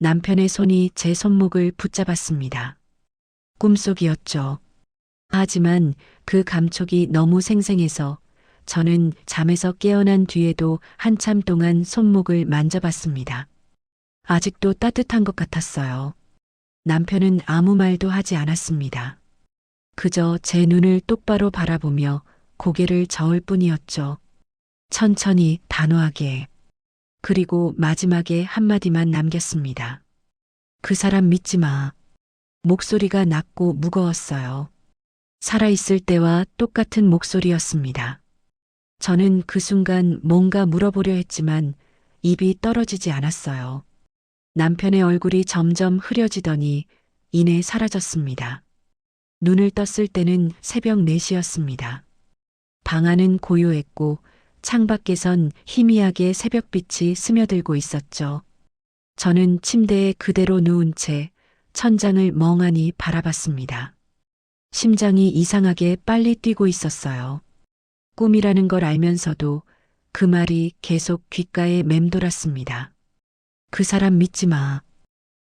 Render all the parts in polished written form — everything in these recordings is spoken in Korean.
남편의 손이 제 손목을 붙잡았습니다. 꿈속이었죠. 하지만 그 감촉이 너무 생생해서 저는 잠에서 깨어난 뒤에도 한참 동안 손목을 만져봤습니다. 아직도 따뜻한 것 같았어요. 남편은 아무 말도 하지 않았습니다. 그저 제 눈을 똑바로 바라보며 고개를 저을 뿐이었죠. 천천히 단호하게. 그리고 마지막에 한마디만 남겼습니다. 그 사람 믿지 마. 목소리가 낮고 무거웠어요. 살아있을 때와 똑같은 목소리였습니다. 저는 그 순간 뭔가 물어보려 했지만 입이 떨어지지 않았어요. 남편의 얼굴이 점점 흐려지더니 이내 사라졌습니다. 눈을 떴을 때는 새벽 4시였습니다. 방 안은 고요했고 창밖에선 희미하게 새벽빛이 스며들고 있었죠. 저는 침대에 그대로 누운 채 천장을 멍하니 바라봤습니다. 심장이 이상하게 빨리 뛰고 있었어요. 꿈이라는 걸 알면서도 그 말이 계속 귓가에 맴돌았습니다. 그 사람 믿지 마.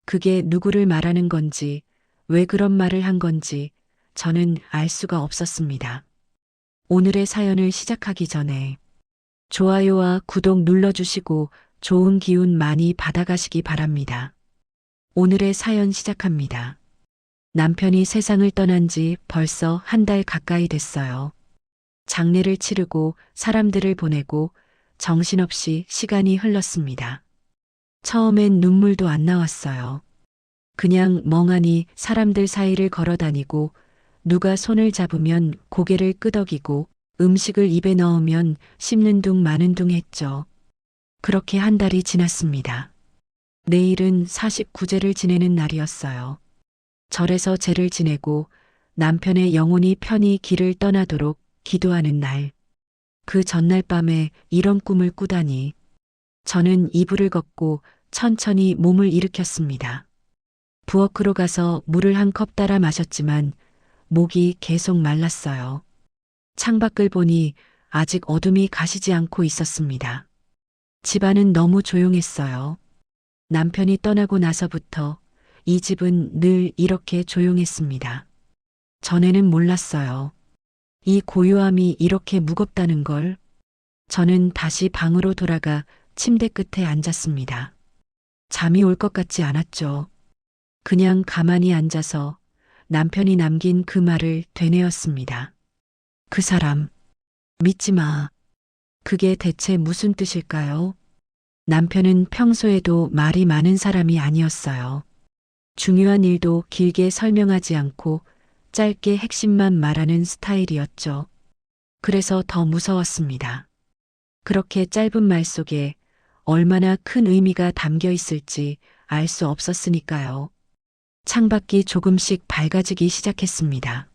그게 누구를 말하는 건지, 왜 그런 말을 한 건지 저는 알 수가 없었습니다. 오늘의 사연을 시작하기 전에 좋아요와 구독 눌러주시고 좋은 기운 많이 받아가시기 바랍니다. 오늘의 사연 시작합니다. 남편이 세상을 떠난 지 벌써 1달 가까이 됐어요. 장례를 치르고 사람들을 보내고 정신없이 시간이 흘렀습니다. 처음엔 눈물도 안 나왔어요. 그냥 멍하니 사람들 사이를 걸어 다니고 누가 손을 잡으면 고개를 끄덕이고 음식을 입에 넣으면 씹는 둥 마는 둥 했죠. 그렇게 1달이 지났습니다. 내일은 49제를 지내는 날이었어요. 절에서 제를 지내고 남편의 영혼이 편히 길을 떠나도록 기도하는 날. 그 전날 밤에 이런 꿈을 꾸다니. 저는 이불을 걷고 천천히 몸을 일으켰습니다. 부엌으로 가서 물을 한 컵 따라 마셨지만 목이 계속 말랐어요. 창밖을 보니 아직 어둠이 가시지 않고 있었습니다. 집안은 너무 조용했어요. 남편이 떠나고 나서부터 이 집은 늘 이렇게 조용했습니다. 전에는 몰랐어요. 이 고요함이 이렇게 무겁다는 걸. 저는 다시 방으로 돌아가 침대 끝에 앉았습니다. 잠이 올 것 같지 않았죠. 그냥 가만히 앉아서 남편이 남긴 그 말을 되뇌었습니다. 그 사람, 믿지 마. 그게 대체 무슨 뜻일까요? 남편은 평소에도 말이 많은 사람이 아니었어요. 중요한 일도 길게 설명하지 않고 짧게 핵심만 말하는 스타일이었죠. 그래서 더 무서웠습니다. 그렇게 짧은 말 속에 얼마나 큰 의미가 담겨 있을지 알 수 없었으니까요. 창밖이 조금씩 밝아지기 시작했습니다.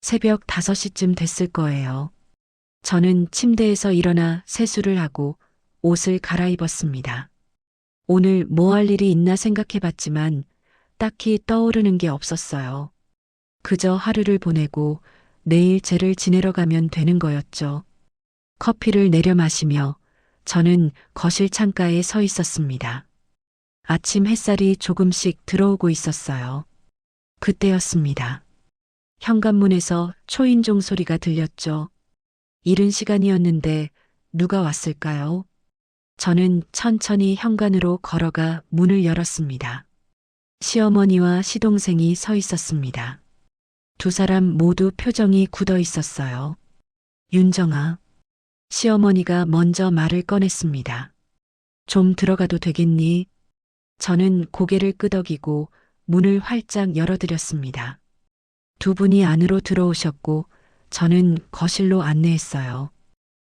새벽 5시쯤 됐을 거예요. 저는 침대에서 일어나 세수를 하고 옷을 갈아입었습니다. 오늘 뭐 할 일이 있나 생각해봤지만 딱히 떠오르는 게 없었어요. 그저 하루를 보내고 내일 제를 지내러 가면 되는 거였죠. 커피를 내려 마시며 저는 거실 창가에 서 있었습니다. 아침 햇살이 조금씩 들어오고 있었어요. 그때였습니다. 현관문에서 초인종 소리가 들렸죠. 이른 시간이었는데 누가 왔을까요? 저는 천천히 현관으로 걸어가 문을 열었습니다. 시어머니와 시동생이 서 있었습니다. 두 사람 모두 표정이 굳어 있었어요. 윤정아. 시어머니가 먼저 말을 꺼냈습니다. 좀 들어가도 되겠니? 저는 고개를 끄덕이고 문을 활짝 열어드렸습니다. 두 분이 안으로 들어오셨고 저는 거실로 안내했어요.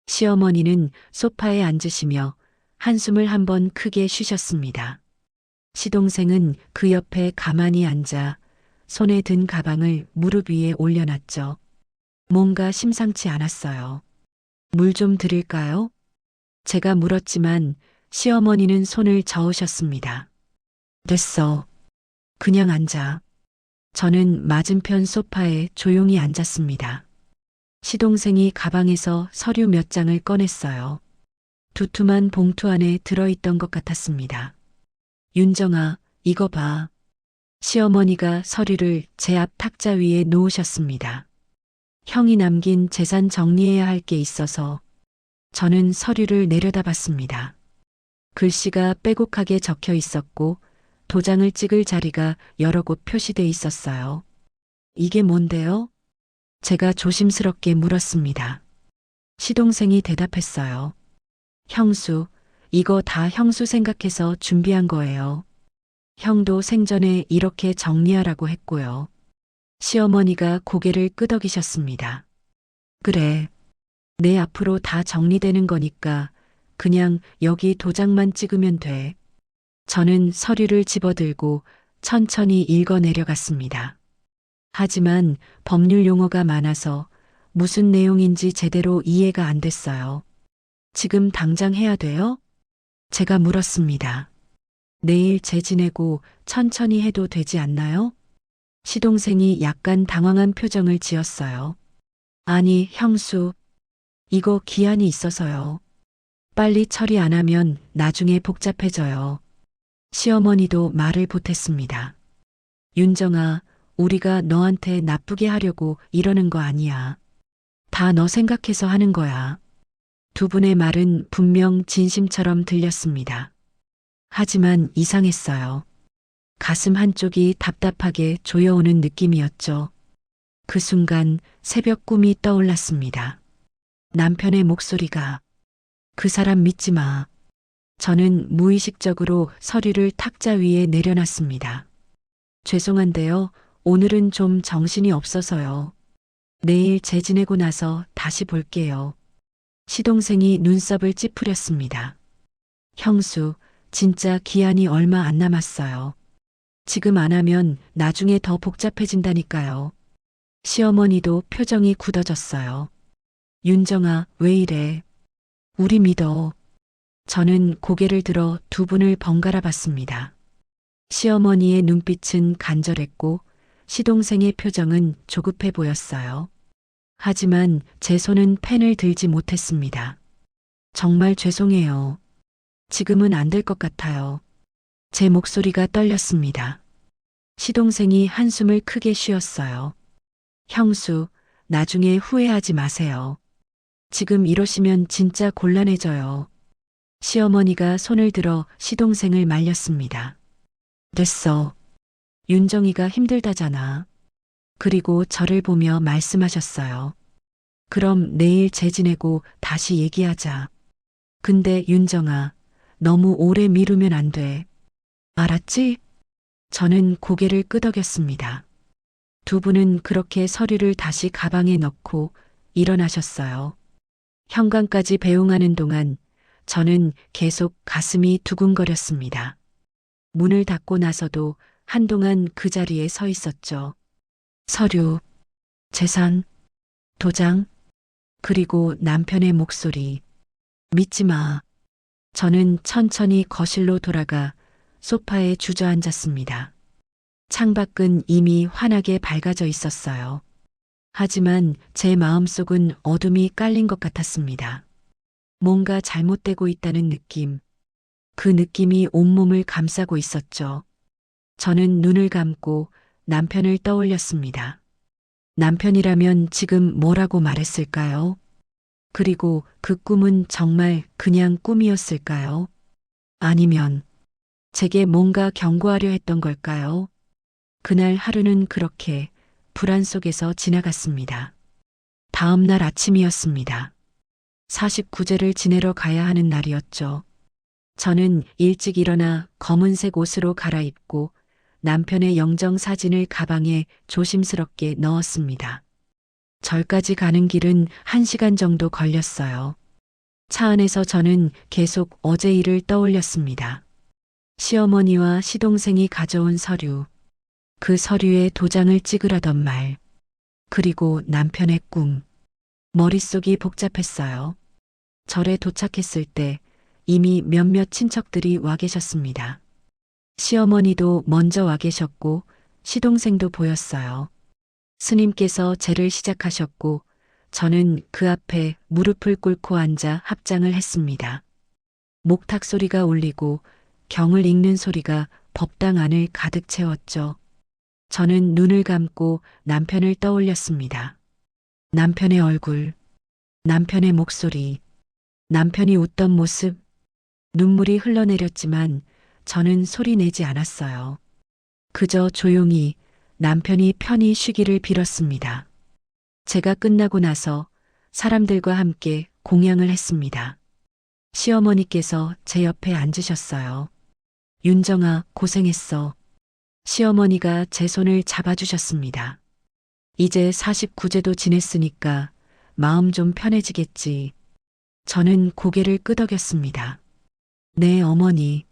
시어머니는 소파에 앉으시며 한숨을 한번 크게 쉬셨습니다. 시동생은 그 옆에 가만히 앉아 손에 든 가방을 무릎 위에 올려놨죠. 뭔가 심상치 않았어요. 물 좀 드릴까요? 제가 물었지만 시어머니는 손을 저으셨습니다. 됐어. 그냥 앉아. 저는 맞은편 소파에 조용히 앉았습니다. 시동생이 가방에서 서류 몇 장을 꺼냈어요. 두툼한 봉투 안에 들어있던 것 같았습니다. 윤정아, 이거 봐. 시어머니가 서류를 제 앞 탁자 위에 놓으셨습니다. 형이 남긴 재산 정리해야 할 게 있어서 저는 서류를 내려다봤습니다. 글씨가 빼곡하게 적혀 있었고 도장을 찍을 자리가 여러 곳 표시돼 있었어요. 이게 뭔데요? 제가 조심스럽게 물었습니다. 시동생이 대답했어요. 형수, 이거 다 형수 생각해서 준비한 거예요. 형도 생전에 이렇게 정리하라고 했고요. 시어머니가 고개를 끄덕이셨습니다. 그래. 내 앞으로 다 정리되는 거니까 그냥 여기 도장만 찍으면 돼. 저는 서류를 집어들고 천천히 읽어 내려갔습니다. 하지만 법률 용어가 많아서 무슨 내용인지 제대로 이해가 안 됐어요. 지금 당장 해야 돼요? 제가 물었습니다. 내일 재지내고 천천히 해도 되지 않나요? 시동생이 약간 당황한 표정을 지었어요. 아니, 형수. 이거 기한이 있어서요. 빨리 처리 안 하면 나중에 복잡해져요. 시어머니도 말을 보탰습니다. 윤정아, 우리가 너한테 나쁘게 하려고 이러는 거 아니야. 다 너 생각해서 하는 거야. 두 분의 말은 분명 진심처럼 들렸습니다. 하지만 이상했어요. 가슴 한쪽이 답답하게 조여오는 느낌이었죠. 그 순간 새벽 꿈이 떠올랐습니다. 남편의 목소리가 그 사람 믿지 마. 저는 무의식적으로 서류를 탁자 위에 내려놨습니다. 죄송한데요. 오늘은 좀 정신이 없어서요. 내일 재지내고 나서 다시 볼게요. 시동생이 눈썹을 찌푸렸습니다. 형수, 진짜 기한이 얼마 안 남았어요. 지금 안 하면 나중에 더 복잡해진다니까요. 시어머니도 표정이 굳어졌어요. 윤정아, 왜 이래? 우리 믿어. 저는 고개를 들어 두 분을 번갈아 봤습니다. 시어머니의 눈빛은 간절했고 시동생의 표정은 조급해 보였어요. 하지만 제 손은 펜을 들지 못했습니다. 정말 죄송해요. 지금은 안 될 것 같아요. 제 목소리가 떨렸습니다. 시동생이 한숨을 크게 쉬었어요. 형수, 나중에 후회하지 마세요. 지금 이러시면 진짜 곤란해져요. 시어머니가 손을 들어 시동생을 말렸습니다. 됐어. 윤정이가 힘들다잖아. 그리고 저를 보며 말씀하셨어요. 그럼 내일 재지내고 다시 얘기하자. 근데 윤정아, 너무 오래 미루면 안 돼. 알았지? 저는 고개를 끄덕였습니다. 두 분은 그렇게 서류를 다시 가방에 넣고 일어나셨어요. 현관까지 배웅하는 동안 저는 계속 가슴이 두근거렸습니다. 문을 닫고 나서도 한동안 그 자리에 서 있었죠. 서류, 재산, 도장, 그리고 남편의 목소리. 믿지 마. 저는 천천히 거실로 돌아가 소파에 주저앉았습니다. 창밖은 이미 환하게 밝아져 있었어요. 하지만 제 마음속은 어둠이 깔린 것 같았습니다. 뭔가 잘못되고 있다는 느낌. 그 느낌이 온몸을 감싸고 있었죠. 저는 눈을 감고 남편을 떠올렸습니다. 남편이라면 지금 뭐라고 말했을까요? 그리고 그 꿈은 정말 그냥 꿈이었을까요? 아니면 제게 뭔가 경고하려 했던 걸까요? 그날 하루는 그렇게 불안 속에서 지나갔습니다. 다음 날 아침이었습니다. 49제를 지내러 가야 하는 날이었죠. 저는 일찍 일어나 검은색 옷으로 갈아입고 남편의 영정 사진을 가방에 조심스럽게 넣었습니다. 절까지 가는 길은 1시간 정도 걸렸어요. 차 안에서 저는 계속 어제 일을 떠올렸습니다. 시어머니와 시동생이 가져온 서류, 그 서류에 도장을 찍으라던 말, 그리고 남편의 꿈. 머릿속이 복잡했어요. 절에 도착했을 때 이미 몇몇 친척들이 와 계셨습니다. 시어머니도 먼저 와 계셨고 시동생도 보였어요. 스님께서 제를 시작하셨고 저는 그 앞에 무릎을 꿇고 앉아 합장을 했습니다. 목탁 소리가 울리고 경을 읽는 소리가 법당 안을 가득 채웠죠. 저는 눈을 감고 남편을 떠올렸습니다. 남편의 얼굴, 남편의 목소리, 남편이 웃던 모습, 눈물이 흘러내렸지만 저는 소리 내지 않았어요. 그저 조용히 남편이 편히 쉬기를 빌었습니다. 제가 끝나고 나서 사람들과 함께 공양을 했습니다. 시어머니께서 제 옆에 앉으셨어요. 윤정아, 고생했어. 시어머니가 제 손을 잡아주셨습니다. 이제 49제도 지냈으니까 마음 좀 편해지겠지. 저는 고개를 끄덕였습니다. 네, 어머니.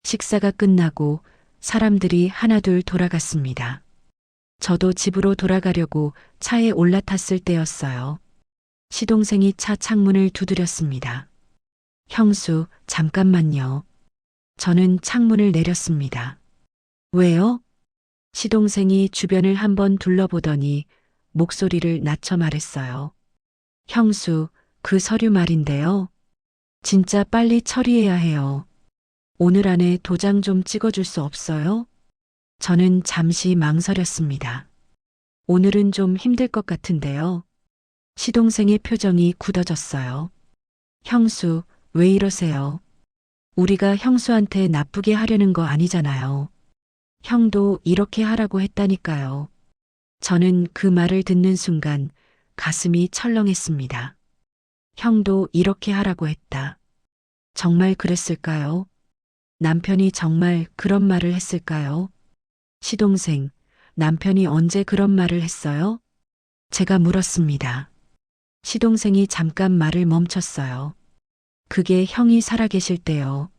식사가 끝나고 사람들이 하나둘 돌아갔습니다. 저도 집으로 돌아가려고 차에 올라탔을 때였어요. 시동생이 차 창문을 두드렸습니다. 형수, 잠깐만요. 저는 창문을 내렸습니다. 왜요? 시동생이 주변을 한번 둘러보더니 목소리를 낮춰 말했어요. 형수, 그 서류 말인데요. 진짜 빨리 처리해야 해요. 오늘 안에 도장 좀 찍어줄 수 없어요? 저는 잠시 망설였습니다. 오늘은 좀 힘들 것 같은데요. 시동생의 표정이 굳어졌어요. 형수, 왜 이러세요? 우리가 형수한테 나쁘게 하려는 거 아니잖아요. 형도 이렇게 하라고 했다니까요. 저는 그 말을 듣는 순간 가슴이 철렁했습니다. 형도 이렇게 하라고 했다. 정말 그랬을까요? 남편이 정말 그런 말을 했을까요? 시동생, 남편이 언제 그런 말을 했어요? 제가 물었습니다. 시동생이 잠깐 말을 멈췄어요. 그게 형이 살아계실 때요.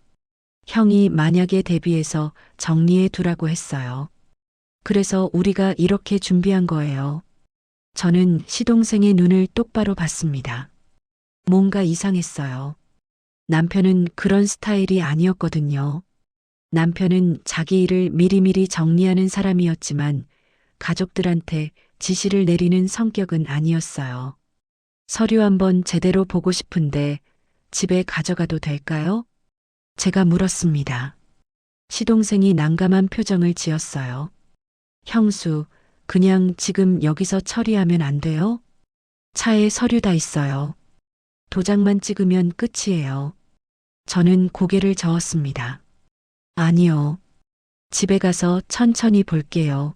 형이 만약에 대비해서 정리해 두라고 했어요. 그래서 우리가 이렇게 준비한 거예요. 저는 시동생의 눈을 똑바로 봤습니다. 뭔가 이상했어요. 남편은 그런 스타일이 아니었거든요. 남편은 자기 일을 미리미리 정리하는 사람이었지만 가족들한테 지시를 내리는 성격은 아니었어요. 서류 한번 제대로 보고 싶은데 집에 가져가도 될까요? 제가 물었습니다. 시동생이 난감한 표정을 지었어요. 형수, 그냥 지금 여기서 처리하면 안 돼요? 차에 서류 다 있어요. 도장만 찍으면 끝이에요. 저는 고개를 저었습니다. 아니요. 집에 가서 천천히 볼게요.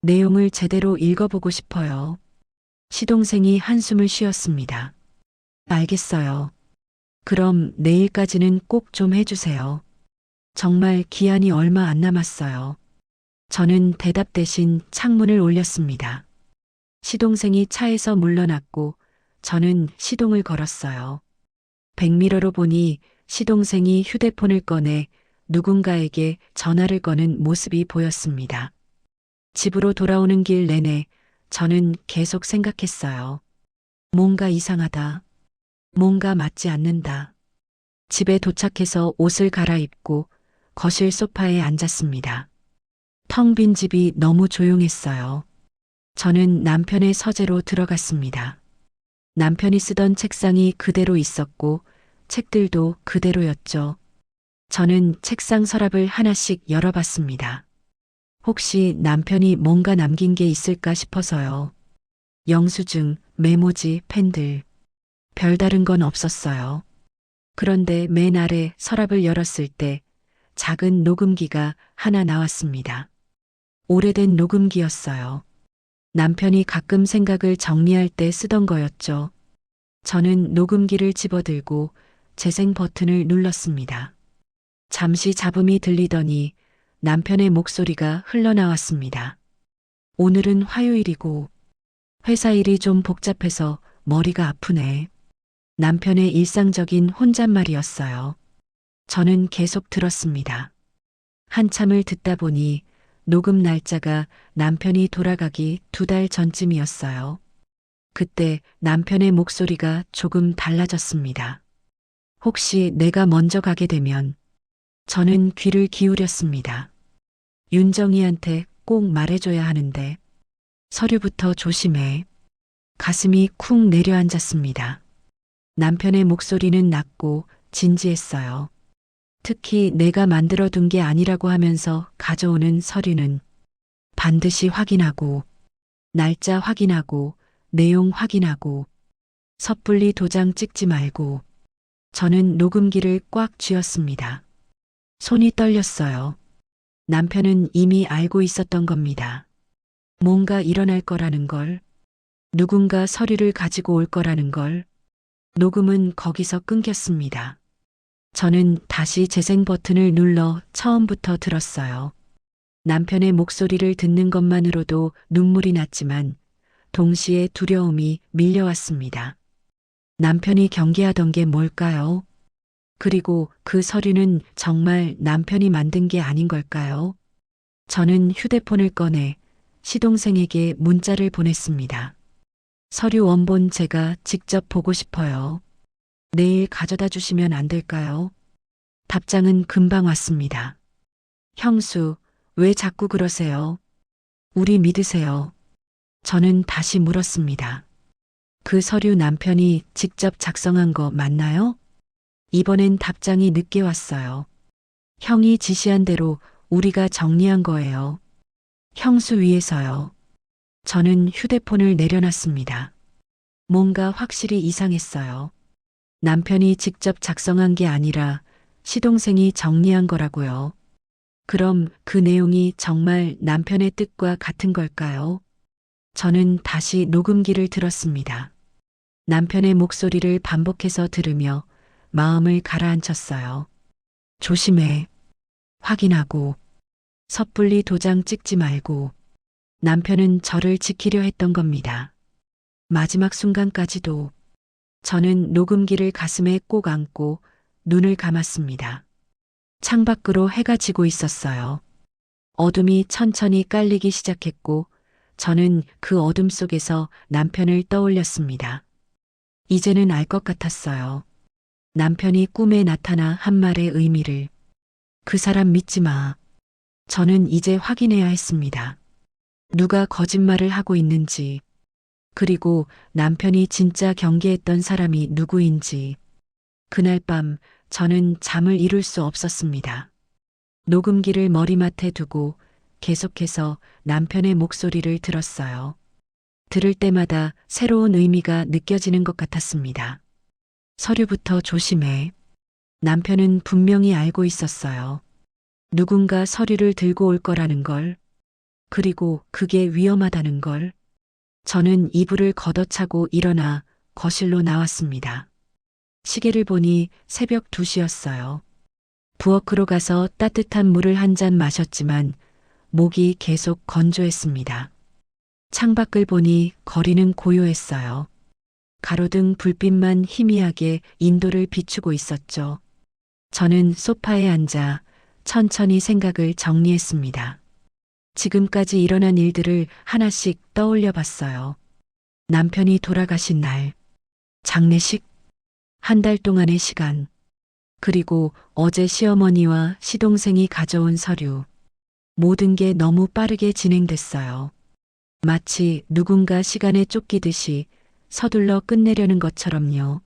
내용을 제대로 읽어보고 싶어요. 시동생이 한숨을 쉬었습니다. 알겠어요. 그럼 내일까지는 꼭 좀 해주세요. 정말 기한이 얼마 안 남았어요. 저는 대답 대신 창문을 올렸습니다. 시동생이 차에서 물러났고 저는 시동을 걸었어요. 백미러로 보니 시동생이 휴대폰을 꺼내 누군가에게 전화를 거는 모습이 보였습니다. 집으로 돌아오는 길 내내 저는 계속 생각했어요. 뭔가 이상하다. 뭔가 맞지 않는다. 집에 도착해서 옷을 갈아입고 거실 소파에 앉았습니다. 텅 빈 집이 너무 조용했어요. 저는 남편의 서재로 들어갔습니다. 남편이 쓰던 책상이 그대로 있었고 책들도 그대로였죠. 저는 책상 서랍을 하나씩 열어봤습니다. 혹시 남편이 뭔가 남긴 게 있을까 싶어서요. 영수증, 메모지, 펜들. 별다른 건 없었어요. 그런데 맨 아래 서랍을 열었을 때 작은 녹음기가 하나 나왔습니다. 오래된 녹음기였어요. 남편이 가끔 생각을 정리할 때 쓰던 거였죠. 저는 녹음기를 집어들고 재생 버튼을 눌렀습니다. 잠시 잡음이 들리더니 남편의 목소리가 흘러나왔습니다. 오늘은 화요일이고 회사 일이 좀 복잡해서 머리가 아프네. 남편의 일상적인 혼잣말이었어요. 저는 계속 들었습니다. 한참을 듣다 보니 녹음 날짜가 남편이 돌아가기 2달 전쯤이었어요. 그때 남편의 목소리가 조금 달라졌습니다. 혹시 내가 먼저 가게 되면 저는 귀를 기울였습니다. 윤정이한테 꼭 말해줘야 하는데 서류부터 조심해. 가슴이 쿵 내려앉았습니다. 남편의 목소리는 낮고 진지했어요. 특히 내가 만들어둔 게 아니라고 하면서 가져오는 서류는 반드시 확인하고, 날짜 확인하고, 내용 확인하고, 섣불리 도장 찍지 말고. 저는 녹음기를 꽉 쥐었습니다. 손이 떨렸어요. 남편은 이미 알고 있었던 겁니다. 뭔가 일어날 거라는 걸, 누군가 서류를 가지고 올 거라는 걸. 녹음은 거기서 끊겼습니다. 저는 다시 재생 버튼을 눌러 처음부터 들었어요. 남편의 목소리를 듣는 것만으로도 눈물이 났지만 동시에 두려움이 밀려왔습니다. 남편이 경계하던 게 뭘까요? 그리고 그 서류는 정말 남편이 만든 게 아닌 걸까요? 저는 휴대폰을 꺼내 시동생에게 문자를 보냈습니다. 서류 원본 제가 직접 보고 싶어요. 내일 가져다 주시면 안 될까요? 답장은 금방 왔습니다. 형수, 왜 자꾸 그러세요? 우리 믿으세요. 저는 다시 물었습니다. 그 서류 남편이 직접 작성한 거 맞나요? 이번엔 답장이 늦게 왔어요. 형이 지시한 대로 우리가 정리한 거예요. 형수 위해서요. 저는 휴대폰을 내려놨습니다. 뭔가 확실히 이상했어요. 남편이 직접 작성한 게 아니라 시동생이 정리한 거라고요. 그럼 그 내용이 정말 남편의 뜻과 같은 걸까요? 저는 다시 녹음기를 들었습니다. 남편의 목소리를 반복해서 들으며 마음을 가라앉혔어요. 조심해. 확인하고. 섣불리 도장 찍지 말고. 남편은 저를 지키려 했던 겁니다. 마지막 순간까지도. 저는 녹음기를 가슴에 꼭 안고 눈을 감았습니다. 창밖으로 해가 지고 있었어요. 어둠이 천천히 깔리기 시작했고 저는 그 어둠 속에서 남편을 떠올렸습니다. 이제는 알 것 같았어요. 남편이 꿈에 나타나 한 말의 의미를. 그 사람 믿지 마. 저는 이제 확인해야 했습니다. 누가 거짓말을 하고 있는지, 그리고 남편이 진짜 경계했던 사람이 누구인지. 그날 밤 저는 잠을 이룰 수 없었습니다. 녹음기를 머리맡에 두고 계속해서 남편의 목소리를 들었어요. 들을 때마다 새로운 의미가 느껴지는 것 같았습니다. 서류부터 조심해. 남편은 분명히 알고 있었어요. 누군가 서류를 들고 올 거라는 걸, 그리고 그게 위험하다는 걸. 저는 이불을 걷어차고 일어나 거실로 나왔습니다. 시계를 보니 새벽 2시였어요. 부엌으로 가서 따뜻한 물을 한 잔 마셨지만 목이 계속 건조했습니다. 창밖을 보니 거리는 고요했어요. 가로등 불빛만 희미하게 인도를 비추고 있었죠. 저는 소파에 앉아 천천히 생각을 정리했습니다. 지금까지 일어난 일들을 하나씩 떠올려 봤어요. 남편이 돌아가신 날, 장례식, 한 달 동안의 시간, 그리고 어제 시어머니와 시동생이 가져온 서류. 모든 게 너무 빠르게 진행됐어요. 마치 누군가 시간에 쫓기듯이 서둘러 끝내려는 것처럼요.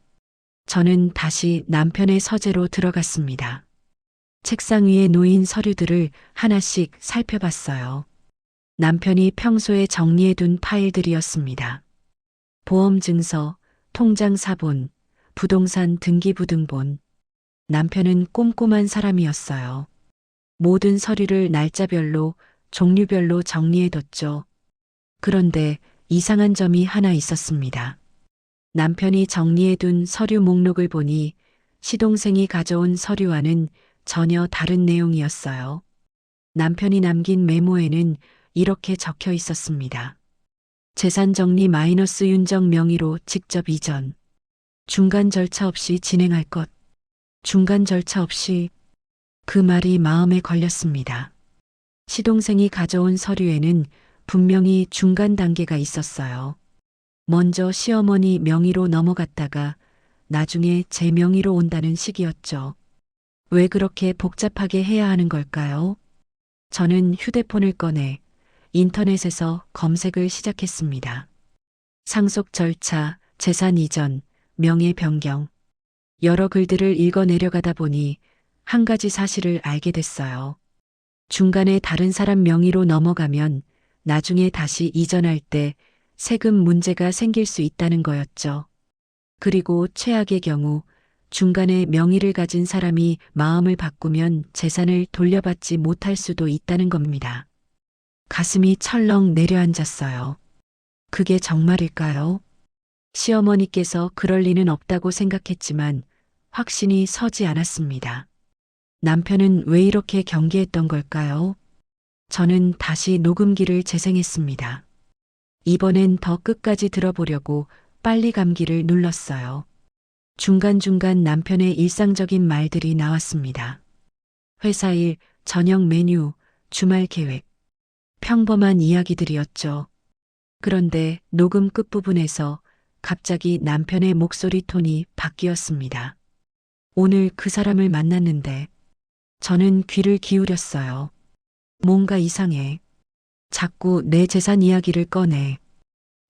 저는 다시 남편의 서재로 들어갔습니다. 책상 위에 놓인 서류들을 하나씩 살펴봤어요. 남편이 평소에 정리해둔 파일들이었습니다. 보험 증서, 통장 사본, 부동산 등기부등본. 남편은 꼼꼼한 사람이었어요. 모든 서류를 날짜별로, 종류별로 정리해뒀죠. 그런데 이상한 점이 하나 있었습니다. 남편이 정리해둔 서류 목록을 보니 시동생이 가져온 서류와는 전혀 다른 내용이었어요. 남편이 남긴 메모에는 이렇게 적혀 있었습니다. 재산 정리 마이너스 윤정 명의로 직접 이전. 중간 절차 없이 진행할 것. 중간 절차 없이. 그 말이 마음에 걸렸습니다. 시동생이 가져온 서류에는 분명히 중간 단계가 있었어요. 먼저 시어머니 명의로 넘어갔다가 나중에 제 명의로 온다는 식이었죠. 왜 그렇게 복잡하게 해야 하는 걸까요? 저는 휴대폰을 꺼내 인터넷에서 검색을 시작했습니다. 상속 절차, 재산 이전, 명예 변경. 여러 글들을 읽어 내려가다 보니 한 가지 사실을 알게 됐어요. 중간에 다른 사람 명의로 넘어가면 나중에 다시 이전할 때 세금 문제가 생길 수 있다는 거였죠. 그리고 최악의 경우 중간에 명의를 가진 사람이 마음을 바꾸면 재산을 돌려받지 못할 수도 있다는 겁니다. 가슴이 철렁 내려앉았어요. 그게 정말일까요? 시어머니께서 그럴 리는 없다고 생각했지만 확신이 서지 않았습니다. 남편은 왜 이렇게 경계했던 걸까요? 저는 다시 녹음기를 재생했습니다. 이번엔 더 끝까지 들어보려고 빨리 감기를 눌렀어요. 중간중간 남편의 일상적인 말들이 나왔습니다. 회사 일, 저녁 메뉴, 주말 계획. 평범한 이야기들이었죠. 그런데 녹음 끝부분에서 갑자기 남편의 목소리 톤이 바뀌었습니다. 오늘 그 사람을 만났는데 저는 귀를 기울였어요. 뭔가 이상해. 자꾸 내 재산 이야기를 꺼내.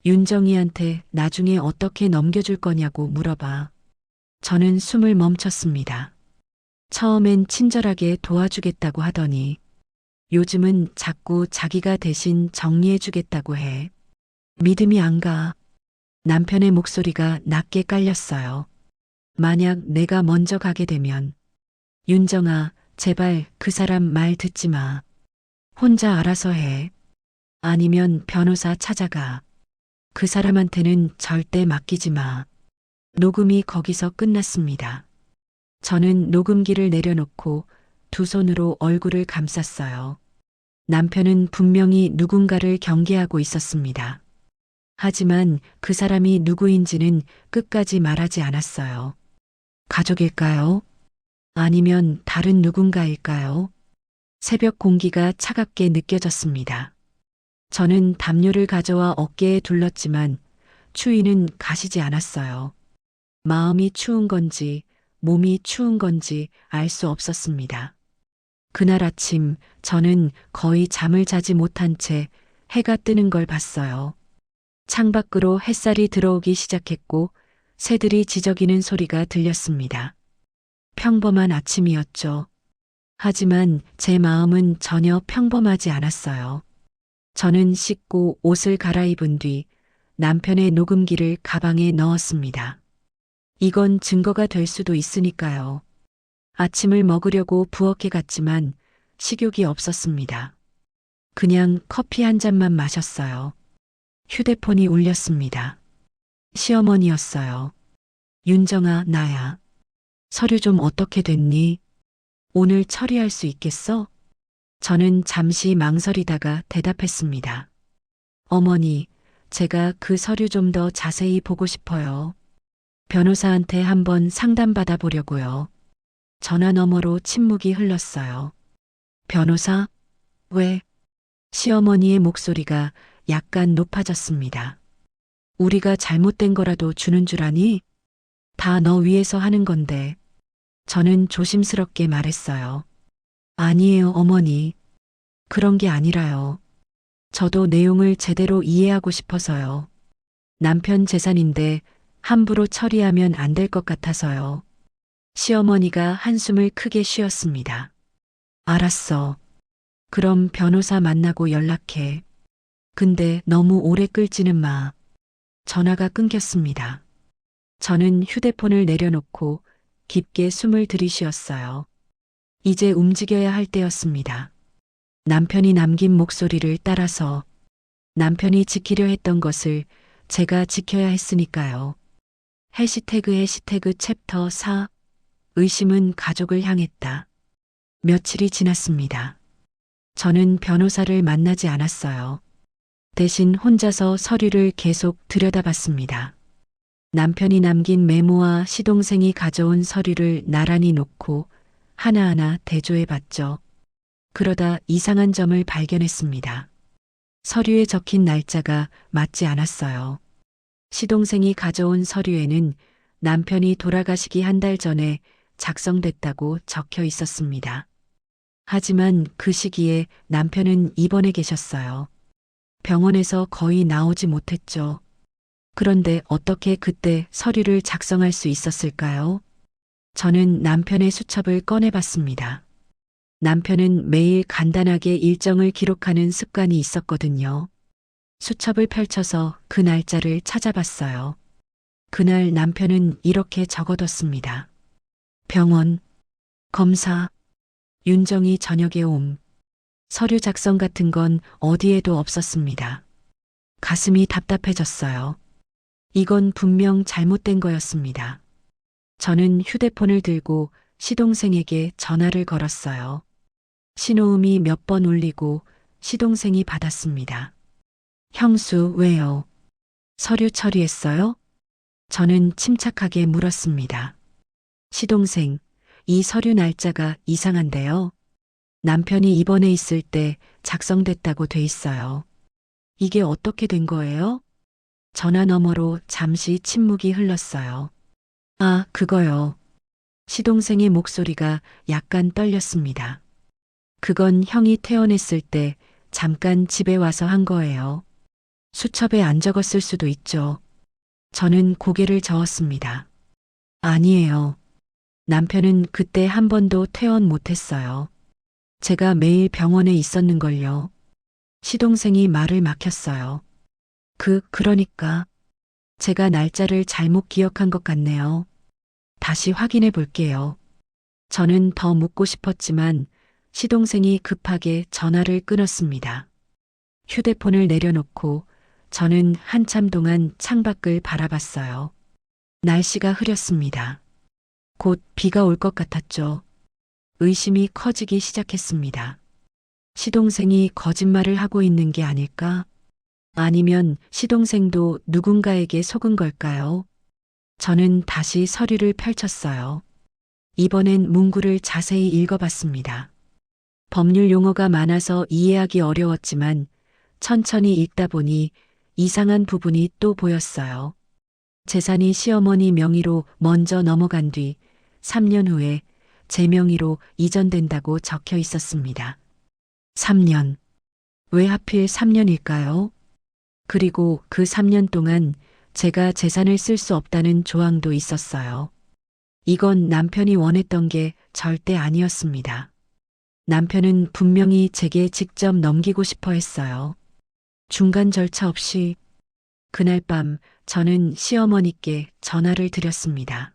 윤정이한테 나중에 어떻게 넘겨줄 거냐고 물어봐. 저는 숨을 멈췄습니다. 처음엔 친절하게 도와주겠다고 하더니 요즘은 자꾸 자기가 대신 정리해주겠다고 해. 믿음이 안 가. 남편의 목소리가 낮게 깔렸어요. 만약 내가 먼저 가게 되면 윤정아, 제발 그 사람 말 듣지 마. 혼자 알아서 해. 아니면 변호사 찾아가. 그 사람한테는 절대 맡기지 마. 녹음이 거기서 끝났습니다. 저는 녹음기를 내려놓고 두 손으로 얼굴을 감쌌어요. 남편은 분명히 누군가를 경계하고 있었습니다. 하지만 그 사람이 누구인지는 끝까지 말하지 않았어요. 가족일까요? 아니면 다른 누군가일까요? 새벽 공기가 차갑게 느껴졌습니다. 저는 담요를 가져와 어깨에 둘렀지만 추위는 가시지 않았어요. 마음이 추운 건지 몸이 추운 건지 알 수 없었습니다. 그날 아침 저는 거의 잠을 자지 못한 채 해가 뜨는 걸 봤어요. 창밖으로 햇살이 들어오기 시작했고 새들이 지저귀는 소리가 들렸습니다. 평범한 아침이었죠. 하지만 제 마음은 전혀 평범하지 않았어요. 저는 씻고 옷을 갈아입은 뒤 남편의 녹음기를 가방에 넣었습니다. 이건 증거가 될 수도 있으니까요. 아침을 먹으려고 부엌에 갔지만 식욕이 없었습니다. 그냥 커피 한 잔만 마셨어요. 휴대폰이 울렸습니다. 시어머니였어요. 윤정아, 나야. 서류 좀 어떻게 됐니? 오늘 처리할 수 있겠어? 저는 잠시 망설이다가 대답했습니다. 어머니, 제가 그 서류 좀 더 자세히 보고 싶어요. 변호사한테 한번 상담받아 보려고요. 전화 너머로 침묵이 흘렀어요. 변호사? 왜? 시어머니의 목소리가 약간 높아졌습니다. 우리가 잘못된 거라도 주는 줄 아니? 다 너 위해서 하는 건데. 저는 조심스럽게 말했어요. 아니에요, 어머니. 그런 게 아니라요. 저도 내용을 제대로 이해하고 싶어서요. 남편 재산인데 함부로 처리하면 안 될 것 같아서요. 시어머니가 한숨을 크게 쉬었습니다. 알았어. 그럼 변호사 만나고 연락해. 근데 너무 오래 끌지는 마. 전화가 끊겼습니다. 저는 휴대폰을 내려놓고 깊게 숨을 들이쉬었어요. 이제 움직여야 할 때였습니다. 남편이 남긴 목소리를 따라서 남편이 지키려 했던 것을 제가 지켜야 했으니까요. 해시태그 챕터 4 의심은 가족을 향했다. 며칠이 지났습니다. 저는 변호사를 만나지 않았어요. 대신 혼자서 서류를 계속 들여다봤습니다. 남편이 남긴 메모와 시동생이 가져온 서류를 나란히 놓고 하나하나 대조해봤죠. 그러다 이상한 점을 발견했습니다. 서류에 적힌 날짜가 맞지 않았어요. 시동생이 가져온 서류에는 남편이 돌아가시기 한 달 전에 작성됐다고 적혀 있었습니다. 하지만 그 시기에 남편은 입원해 계셨어요. 병원에서 거의 나오지 못했죠. 그런데 어떻게 그때 서류를 작성할 수 있었을까요? 저는 남편의 수첩을 꺼내봤습니다. 남편은 매일 간단하게 일정을 기록하는 습관이 있었거든요. 수첩을 펼쳐서 그 날짜를 찾아봤어요. 그날 남편은 이렇게 적어뒀습니다. 병원, 검사, 윤정이 저녁에 옴. 서류 작성 같은 건 어디에도 없었습니다. 가슴이 답답해졌어요. 이건 분명 잘못된 거였습니다. 저는 휴대폰을 들고 시동생에게 전화를 걸었어요. 신호음이 몇 번 울리고 시동생이 받았습니다. 형수, 왜요? 서류 처리했어요? 저는 침착하게 물었습니다. 시동생, 이 서류 날짜가 이상한데요. 남편이 입원해 있을 때 작성됐다고 돼 있어요. 이게 어떻게 된 거예요? 전화 너머로 잠시 침묵이 흘렀어요. 아, 그거요. 시동생의 목소리가 약간 떨렸습니다. 그건 형이 퇴원했을 때 잠깐 집에 와서 한 거예요. 수첩에 안 적었을 수도 있죠. 저는 고개를 저었습니다. 아니에요. 남편은 그때 한 번도 퇴원 못했어요. 제가 매일 병원에 있었는걸요. 시동생이 말을 막혔어요. 그러니까 제가 날짜를 잘못 기억한 것 같네요. 다시 확인해 볼게요. 저는 더 묻고 싶었지만 시동생이 급하게 전화를 끊었습니다. 휴대폰을 내려놓고 저는 한참 동안 창밖을 바라봤어요. 날씨가 흐렸습니다. 곧 비가 올 것 같았죠. 의심이 커지기 시작했습니다. 시동생이 거짓말을 하고 있는 게 아닐까? 아니면 시동생도 누군가에게 속은 걸까요? 저는 다시 서류를 펼쳤어요. 이번엔 문구를 자세히 읽어봤습니다. 법률 용어가 많아서 이해하기 어려웠지만 천천히 읽다 보니 이상한 부분이 또 보였어요. 재산이 시어머니 명의로 먼저 넘어간 뒤 3년 후에 제 명의로 이전된다고 적혀 있었습니다. 3년. 왜 하필 3년일까요? 그리고 그 3년 동안 제가 재산을 쓸 수 없다는 조항도 있었어요. 이건 남편이 원했던 게 절대 아니었습니다. 남편은 분명히 제게 직접 넘기고 싶어 했어요. 중간 절차 없이 그날 밤 저는 시어머니께 전화를 드렸습니다.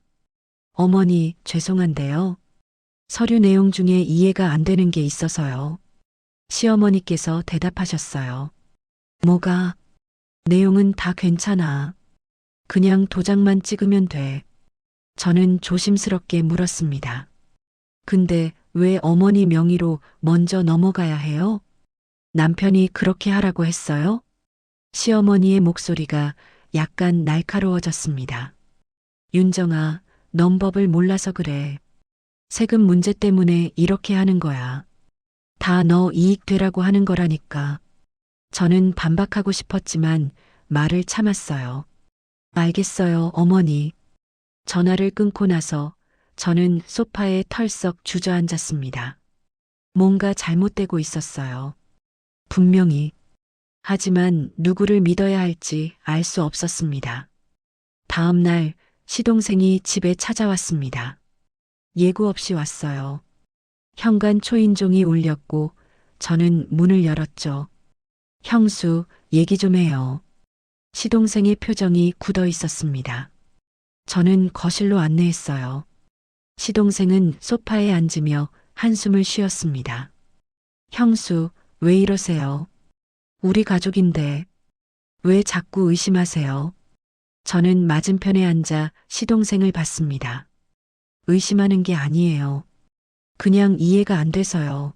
어머니, 죄송한데요. 서류 내용 중에 이해가 안 되는 게 있어서요. 시어머니께서 대답하셨어요. 뭐가? 내용은 다 괜찮아. 그냥 도장만 찍으면 돼. 저는 조심스럽게 물었습니다. 근데 왜 어머니 명의로 먼저 넘어가야 해요? 남편이 그렇게 하라고 했어요? 시어머니의 목소리가 약간 날카로워졌습니다. 윤정아, 넌 법을 몰라서 그래. 세금 문제 때문에 이렇게 하는 거야. 다 너 이익 되라고 하는 거라니까. 저는 반박하고 싶었지만 말을 참았어요. 알겠어요, 어머니. 전화를 끊고 나서 저는 소파에 털썩 주저앉았습니다. 뭔가 잘못되고 있었어요. 분명히. 하지만 누구를 믿어야 할지 알 수 없었습니다. 다음 날 시동생이 집에 찾아왔습니다. 예고 없이 왔어요. 현관 초인종이 울렸고 저는 문을 열었죠. 형수, 얘기 좀 해요. 시동생의 표정이 굳어 있었습니다. 저는 거실로 안내했어요. 시동생은 소파에 앉으며 한숨을 쉬었습니다. 형수, 왜 이러세요? 우리 가족인데 왜 자꾸 의심하세요? 저는 맞은편에 앉아 시동생을 봤습니다. 의심하는 게 아니에요. 그냥 이해가 안 돼서요.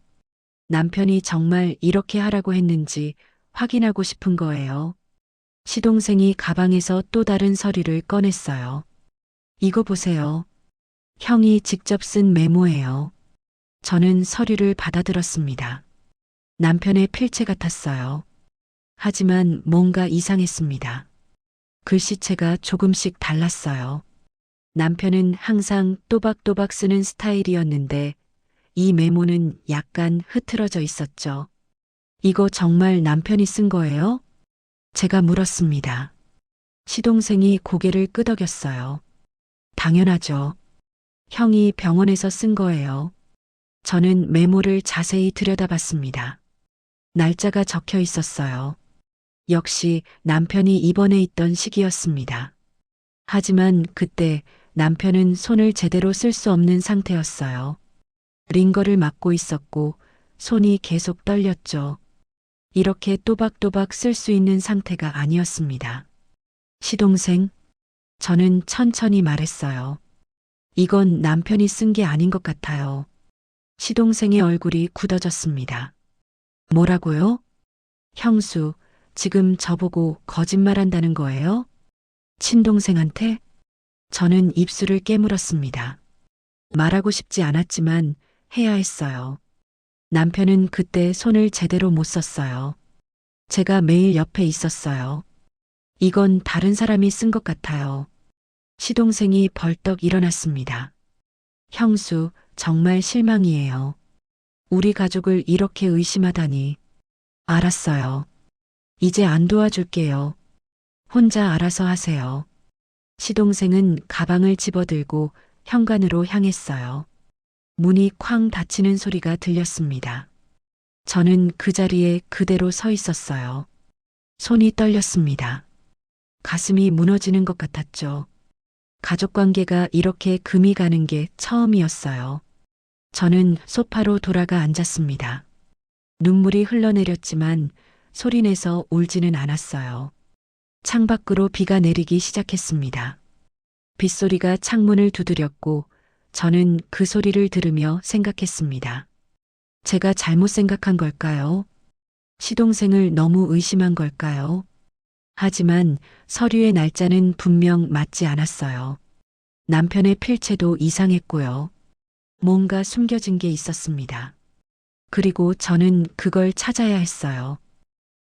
남편이 정말 이렇게 하라고 했는지 확인하고 싶은 거예요. 시동생이 가방에서 또 다른 서류를 꺼냈어요. 이거 보세요. 형이 직접 쓴 메모예요. 저는 서류를 받아들었습니다. 남편의 필체 같았어요. 하지만 뭔가 이상했습니다. 글씨체가 조금씩 달랐어요. 남편은 항상 또박또박 쓰는 스타일이었는데 이 메모는 약간 흐트러져 있었죠. 이거 정말 남편이 쓴 거예요? 제가 물었습니다. 시동생이 고개를 끄덕였어요. 당연하죠. 형이 병원에서 쓴 거예요. 저는 메모를 자세히 들여다봤습니다. 날짜가 적혀 있었어요. 역시 남편이 입원해 있던 시기였습니다. 하지만 그때 남편은 손을 제대로 쓸 수 없는 상태였어요. 링거를 맞고 있었고 손이 계속 떨렸죠. 이렇게 또박또박 쓸 수 있는 상태가 아니었습니다. 시동생, 저는 천천히 말했어요. 이건 남편이 쓴 게 아닌 것 같아요. 시동생의 얼굴이 굳어졌습니다. 뭐라고요? 형수, 지금 저보고 거짓말한다는 거예요? 친동생한테? 저는 입술을 깨물었습니다. 말하고 싶지 않았지만 해야 했어요. 남편은 그때 손을 제대로 못 썼어요. 제가 매일 옆에 있었어요. 이건 다른 사람이 쓴 것 같아요. 시동생이 벌떡 일어났습니다. 형수, 정말 실망이에요. 우리 가족을 이렇게 의심하다니. 알았어요. 이제 안 도와줄게요. 혼자 알아서 하세요. 시동생은 가방을 집어들고 현관으로 향했어요. 문이 쾅 닫히는 소리가 들렸습니다. 저는 그 자리에 그대로 서 있었어요. 손이 떨렸습니다. 가슴이 무너지는 것 같았죠. 가족 관계가 이렇게 금이 가는 게 처음이었어요. 저는 소파로 돌아가 앉았습니다. 눈물이 흘러내렸지만 소리내서 울지는 않았어요. 창밖으로 비가 내리기 시작했습니다. 빗소리가 창문을 두드렸고 저는 그 소리를 들으며 생각했습니다. 제가 잘못 생각한 걸까요? 시동생을 너무 의심한 걸까요? 하지만 서류의 날짜는 분명 맞지 않았어요. 남편의 필체도 이상했고요. 뭔가 숨겨진 게 있었습니다. 그리고 저는 그걸 찾아야 했어요.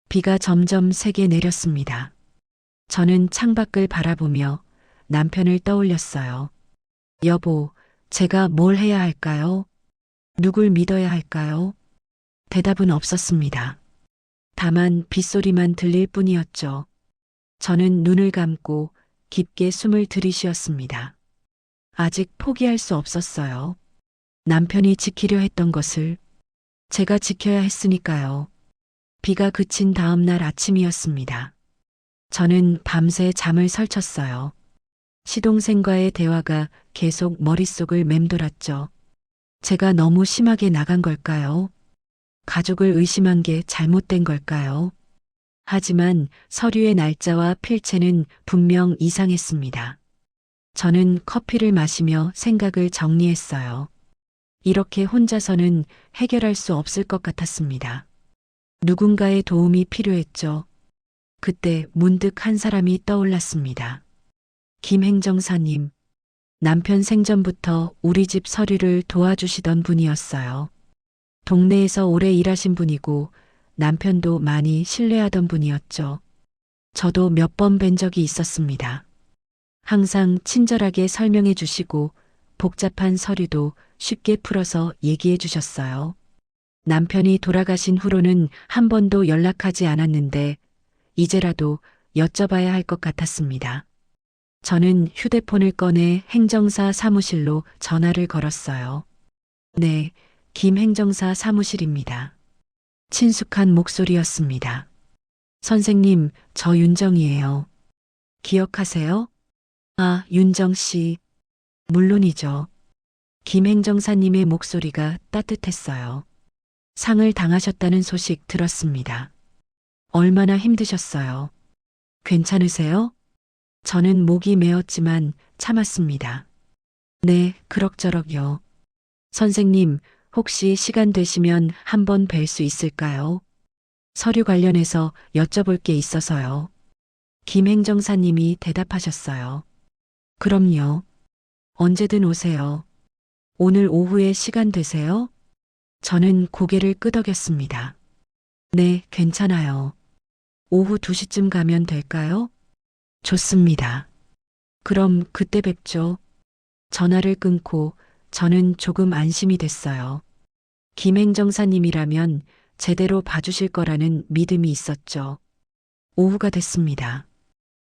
비가 점점 세게 내렸습니다. 저는 창밖을 바라보며 남편을 떠올렸어요. 여보, 제가 뭘 해야 할까요? 누굴 믿어야 할까요? 대답은 없었습니다. 다만 빗소리만 들릴 뿐이었죠. 저는 눈을 감고 깊게 숨을 들이쉬었습니다. 아직 포기할 수 없었어요. 남편이 지키려 했던 것을 제가 지켜야 했으니까요. 비가 그친 다음 날 아침이었습니다. 저는 밤새 잠을 설쳤어요. 시동생과의 대화가 계속 머릿속을 맴돌았죠. 제가 너무 심하게 나간 걸까요? 가족을 의심한 게 잘못된 걸까요? 하지만 서류의 날짜와 필체는 분명 이상했습니다. 저는 커피를 마시며 생각을 정리했어요. 이렇게 혼자서는 해결할 수 없을 것 같았습니다. 누군가의 도움이 필요했죠. 그때 문득 한 사람이 떠올랐습니다. 김행정사님, 남편 생전부터 우리 집 서류를 도와주시던 분이었어요. 동네에서 오래 일하신 분이고 남편도 많이 신뢰하던 분이었죠. 저도 몇 번 뵌 적이 있었습니다. 항상 친절하게 설명해 주시고 복잡한 서류도 쉽게 풀어서 얘기해 주셨어요. 남편이 돌아가신 후로는 한 번도 연락하지 않았는데 이제라도 여쭤봐야 할 것 같았습니다. 저는 휴대폰을 꺼내 행정사 사무실로 전화를 걸었어요. 네, 김 행정사 사무실입니다. 친숙한 목소리였습니다. 선생님, 저 윤정이에요. 기억하세요? 아, 윤정 씨. 물론이죠. 김 행정사님의 목소리가 따뜻했어요. 상을 당하셨다는 소식 들었습니다. 얼마나 힘드셨어요? 괜찮으세요? 저는 목이 메었지만 참았습니다. 네, 그럭저럭요. 선생님, 혹시 시간 되시면 한번 뵐 수 있을까요? 서류 관련해서 여쭤볼 게 있어서요. 김 행정사님이 대답하셨어요. 그럼요. 언제든 오세요. 오늘 오후에 시간 되세요? 저는 고개를 끄덕였습니다. 네, 괜찮아요. 오후 2시쯤 가면 될까요? 좋습니다. 그럼 그때 뵙죠. 전화를 끊고 저는 조금 안심이 됐어요. 김 행정사님이라면 제대로 봐주실 거라는 믿음이 있었죠. 오후가 됐습니다.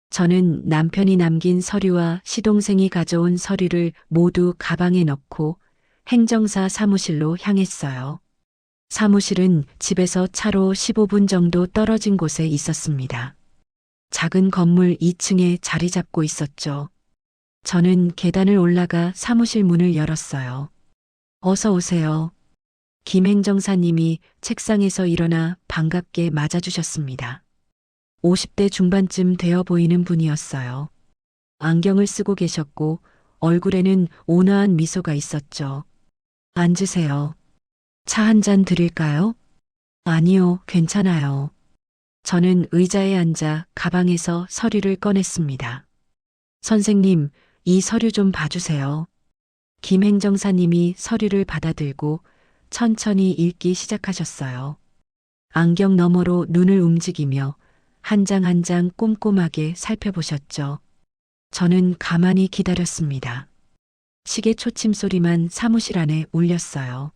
저는 남편이 남긴 서류와 시동생이 가져온 서류를 모두 가방에 넣고 행정사 사무실로 향했어요. 사무실은 집에서 차로 15분 정도 떨어진 곳에 있었습니다. 작은 건물 2층에 자리 잡고 있었죠. 저는 계단을 올라가 사무실 문을 열었어요. 어서 오세요. 김 행정사님이 책상에서 일어나 반갑게 맞아주셨습니다. 50대 중반쯤 되어 보이는 분이었어요. 안경을 쓰고 계셨고 얼굴에는 온화한 미소가 있었죠. 앉으세요. 차 한 잔 드릴까요? 아니요, 괜찮아요. 저는 의자에 앉아 가방에서 서류를 꺼냈습니다. 선생님, 이 서류 좀 봐주세요. 김 행정사님이 서류를 받아들고 천천히 읽기 시작하셨어요. 안경 너머로 눈을 움직이며 한 장 한 장 꼼꼼하게 살펴보셨죠. 저는 가만히 기다렸습니다. 시계 초침 소리만 사무실 안에 울렸어요.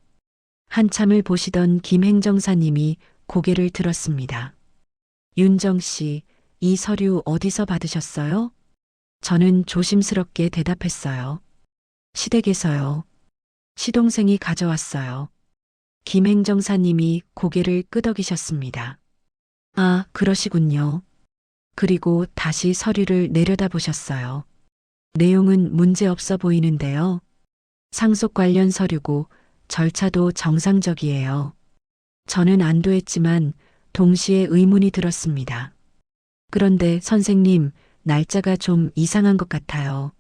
한참을 보시던 김 행정사님이 고개를 들었습니다. 윤정 씨, 이 서류 어디서 받으셨어요? 저는 조심스럽게 대답했어요. 시댁에서요. 시동생이 가져왔어요. 김 행정사님이 고개를 끄덕이셨습니다. 아, 그러시군요. 그리고 다시 서류를 내려다보셨어요. 내용은 문제없어 보이는데요. 상속 관련 서류고 절차도 정상적이에요. 저는 안도했지만 동시에 의문이 들었습니다. 그런데 선생님, 날짜가 좀 이상한 것 같아요.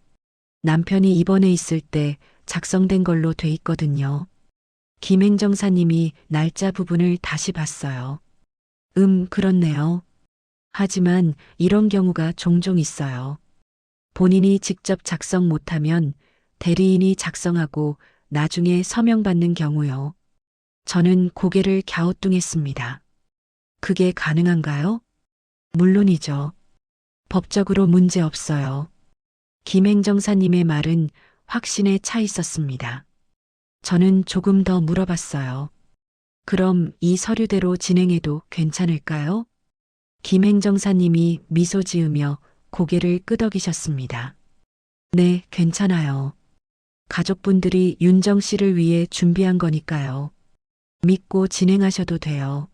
남편이 입원해 있을 때 작성된 걸로 돼 있거든요. 김 행정사님이 날짜 부분을 다시 봤어요. 그렇네요. 하지만 이런 경우가 종종 있어요. 본인이 직접 작성 못하면 대리인이 작성하고 나중에 서명받는 경우요. 저는 고개를 갸우뚱했습니다. 그게 가능한가요? 물론이죠. 법적으로 문제 없어요. 김 행정사님의 말은 확신에 차 있었습니다. 저는 조금 더 물어봤어요. 그럼 이 서류대로 진행해도 괜찮을까요? 김 행정사님이 미소 지으며 고개를 끄덕이셨습니다. 네, 괜찮아요. 가족분들이 윤정 씨를 위해 준비한 거니까요. 믿고 진행하셔도 돼요.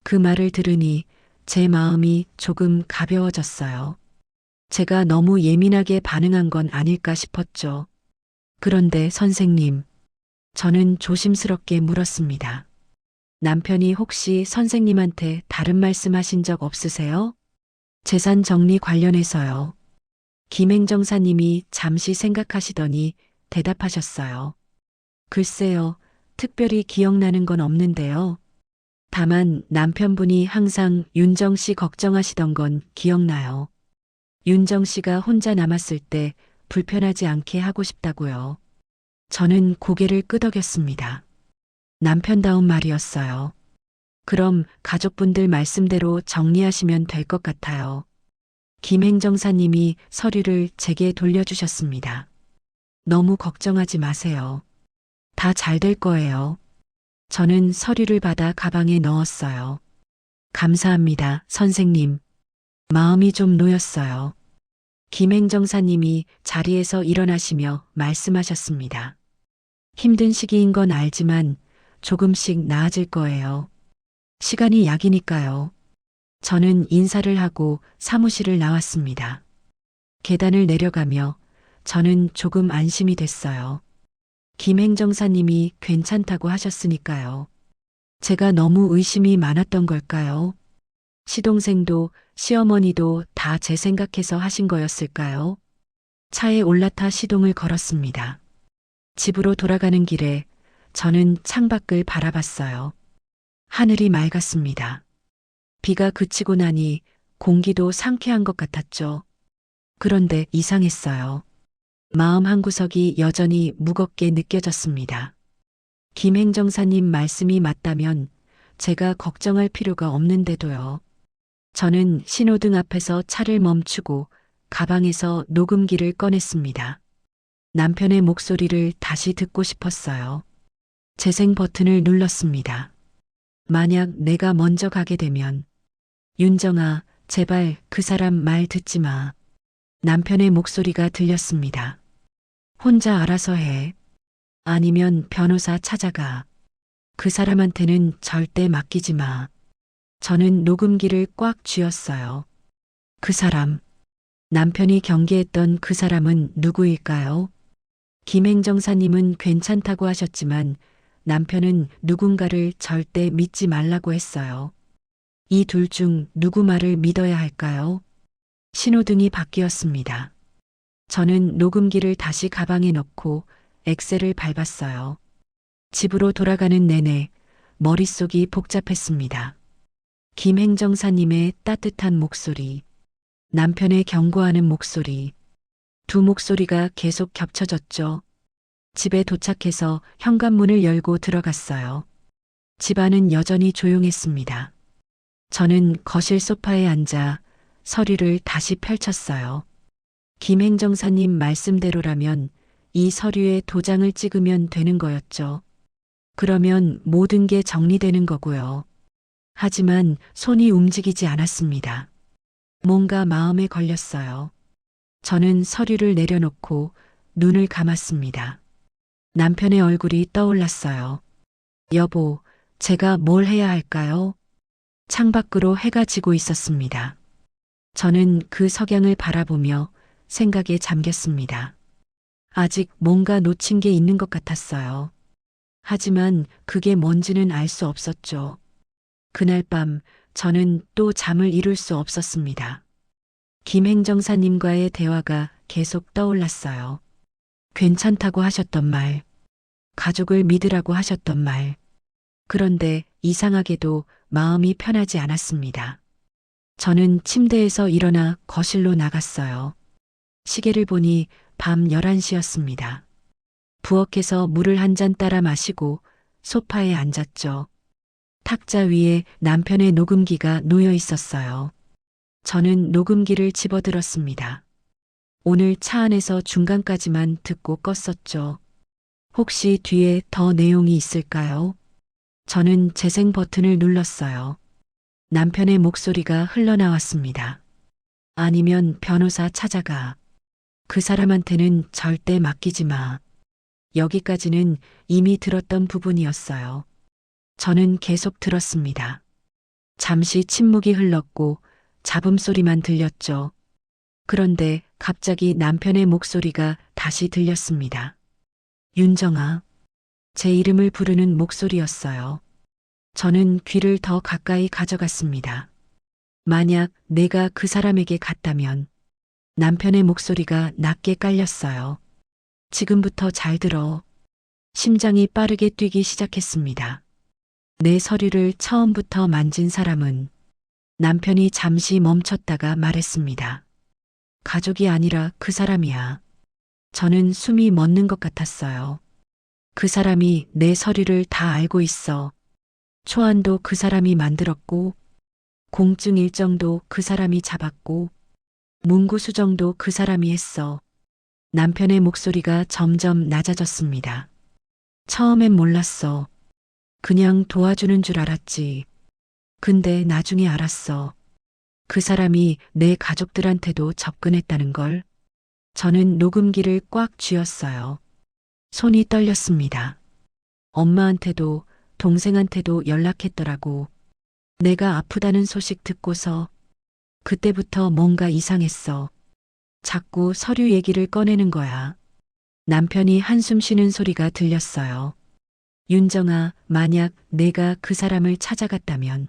그 말을 들으니 제 마음이 조금 가벼워졌어요. 제가 너무 예민하게 반응한 건 아닐까 싶었죠. 그런데 선생님, 저는 조심스럽게 물었습니다. 남편이 혹시 선생님한테 다른 말씀하신 적 없으세요? 재산 정리 관련해서요. 김 행정사님이 잠시 생각하시더니 대답하셨어요. 글쎄요, 특별히 기억나는 건 없는데요. 다만 남편분이 항상 윤정 씨 걱정하시던 건 기억나요. 윤정 씨가 혼자 남았을 때 불편하지 않게 하고 싶다고요. 저는 고개를 끄덕였습니다. 남편다운 말이었어요. 그럼 가족분들 말씀대로 정리하시면 될 것 같아요. 김 행정사님이 서류를 제게 돌려주셨습니다. 너무 걱정하지 마세요. 다 잘 될 거예요. 저는 서류를 받아 가방에 넣었어요. 감사합니다, 선생님. 마음이 좀 놓였어요. 김 행정사님이 자리에서 일어나시며 말씀하셨습니다. 힘든 시기인 건 알지만 조금씩 나아질 거예요. 시간이 약이니까요. 저는 인사를 하고 사무실을 나왔습니다. 계단을 내려가며 저는 조금 안심이 됐어요. 김 행정사님이 괜찮다고 하셨으니까요. 제가 너무 의심이 많았던 걸까요? 시동생도 시어머니도 다 제 생각해서 하신 거였을까요? 차에 올라타 시동을 걸었습니다. 집으로 돌아가는 길에 저는 창밖을 바라봤어요. 하늘이 맑았습니다. 비가 그치고 나니 공기도 상쾌한 것 같았죠. 그런데 이상했어요. 마음 한구석이 여전히 무겁게 느껴졌습니다. 김 행정사님 말씀이 맞다면 제가 걱정할 필요가 없는데도요. 저는 신호등 앞에서 차를 멈추고 가방에서 녹음기를 꺼냈습니다. 남편의 목소리를 다시 듣고 싶었어요. 재생 버튼을 눌렀습니다. 만약 내가 먼저 가게 되면 윤정아, 제발 그 사람 말 듣지 마. 남편의 목소리가 들렸습니다. 혼자 알아서 해. 아니면 변호사 찾아가. 그 사람한테는 절대 맡기지 마. 저는 녹음기를 꽉 쥐었어요. 그 사람. 남편이 경계했던 그 사람은 누구일까요? 김행정사님은 괜찮다고 하셨지만 남편은 누군가를 절대 믿지 말라고 했어요. 이 둘 중 누구 말을 믿어야 할까요? 신호등이 바뀌었습니다. 저는 녹음기를 다시 가방에 넣고 엑셀을 밟았어요. 집으로 돌아가는 내내 머릿속이 복잡했습니다. 김 행정사님의 따뜻한 목소리, 남편의 경고하는 목소리, 두 목소리가 계속 겹쳐졌죠. 집에 도착해서 현관문을 열고 들어갔어요. 집안은 여전히 조용했습니다. 저는 거실 소파에 앉아 서류를 다시 펼쳤어요. 김 행정사님 말씀대로라면 이 서류에 도장을 찍으면 되는 거였죠. 그러면 모든 게 정리되는 거고요. 하지만 손이 움직이지 않았습니다. 뭔가 마음에 걸렸어요. 저는 서류를 내려놓고 눈을 감았습니다. 남편의 얼굴이 떠올랐어요. 여보, 제가 뭘 해야 할까요? 창밖으로 해가 지고 있었습니다. 저는 그 석양을 바라보며 생각에 잠겼습니다. 아직 뭔가 놓친 게 있는 것 같았어요. 하지만 그게 뭔지는 알 수 없었죠. 그날 밤 저는 또 잠을 이룰 수 없었습니다. 김 행정사님과의 대화가 계속 떠올랐어요. 괜찮다고 하셨던 말, 가족을 믿으라고 하셨던 말. 그런데 이상하게도 마음이 편하지 않았습니다. 저는 침대에서 일어나 거실로 나갔어요. 시계를 보니 밤 11시였습니다. 부엌에서 물을 한 잔 따라 마시고 소파에 앉았죠. 탁자 위에 남편의 녹음기가 놓여 있었어요. 저는 녹음기를 집어들었습니다. 오늘 차 안에서 중간까지만 듣고 껐었죠. 혹시 뒤에 더 내용이 있을까요? 저는 재생 버튼을 눌렀어요. 남편의 목소리가 흘러나왔습니다. 아니면 변호사 찾아가. 그 사람한테는 절대 맡기지 마. 여기까지는 이미 들었던 부분이었어요. 저는 계속 들었습니다. 잠시 침묵이 흘렀고 잡음소리만 들렸죠. 그런데 갑자기 남편의 목소리가 다시 들렸습니다. 윤정아. 제 이름을 부르는 목소리였어요. 저는 귀를 더 가까이 가져갔습니다. 만약 내가 그 사람에게 갔다면 남편의 목소리가 낮게 깔렸어요. 지금부터 잘 들어. 심장이 빠르게 뛰기 시작했습니다. 내 서류를 처음부터 만진 사람은 남편이 잠시 멈췄다가 말했습니다. 가족이 아니라 그 사람이야. 저는 숨이 멎는 것 같았어요. 그 사람이 내 서류를 다 알고 있어. 초안도 그 사람이 만들었고, 공증 일정도 그 사람이 잡았고, 문구 수정도 그 사람이 했어. 남편의 목소리가 점점 낮아졌습니다. 처음엔 몰랐어. 그냥 도와주는 줄 알았지. 근데 나중에 알았어. 그 사람이 내 가족들한테도 접근했다는 걸. 저는 녹음기를 꽉 쥐었어요. 손이 떨렸습니다. 엄마한테도 동생한테도 연락했더라고. 내가 아프다는 소식 듣고서 그때부터 뭔가 이상했어. 자꾸 서류 얘기를 꺼내는 거야. 남편이 한숨 쉬는 소리가 들렸어요. 윤정아, 만약 내가 그 사람을 찾아갔다면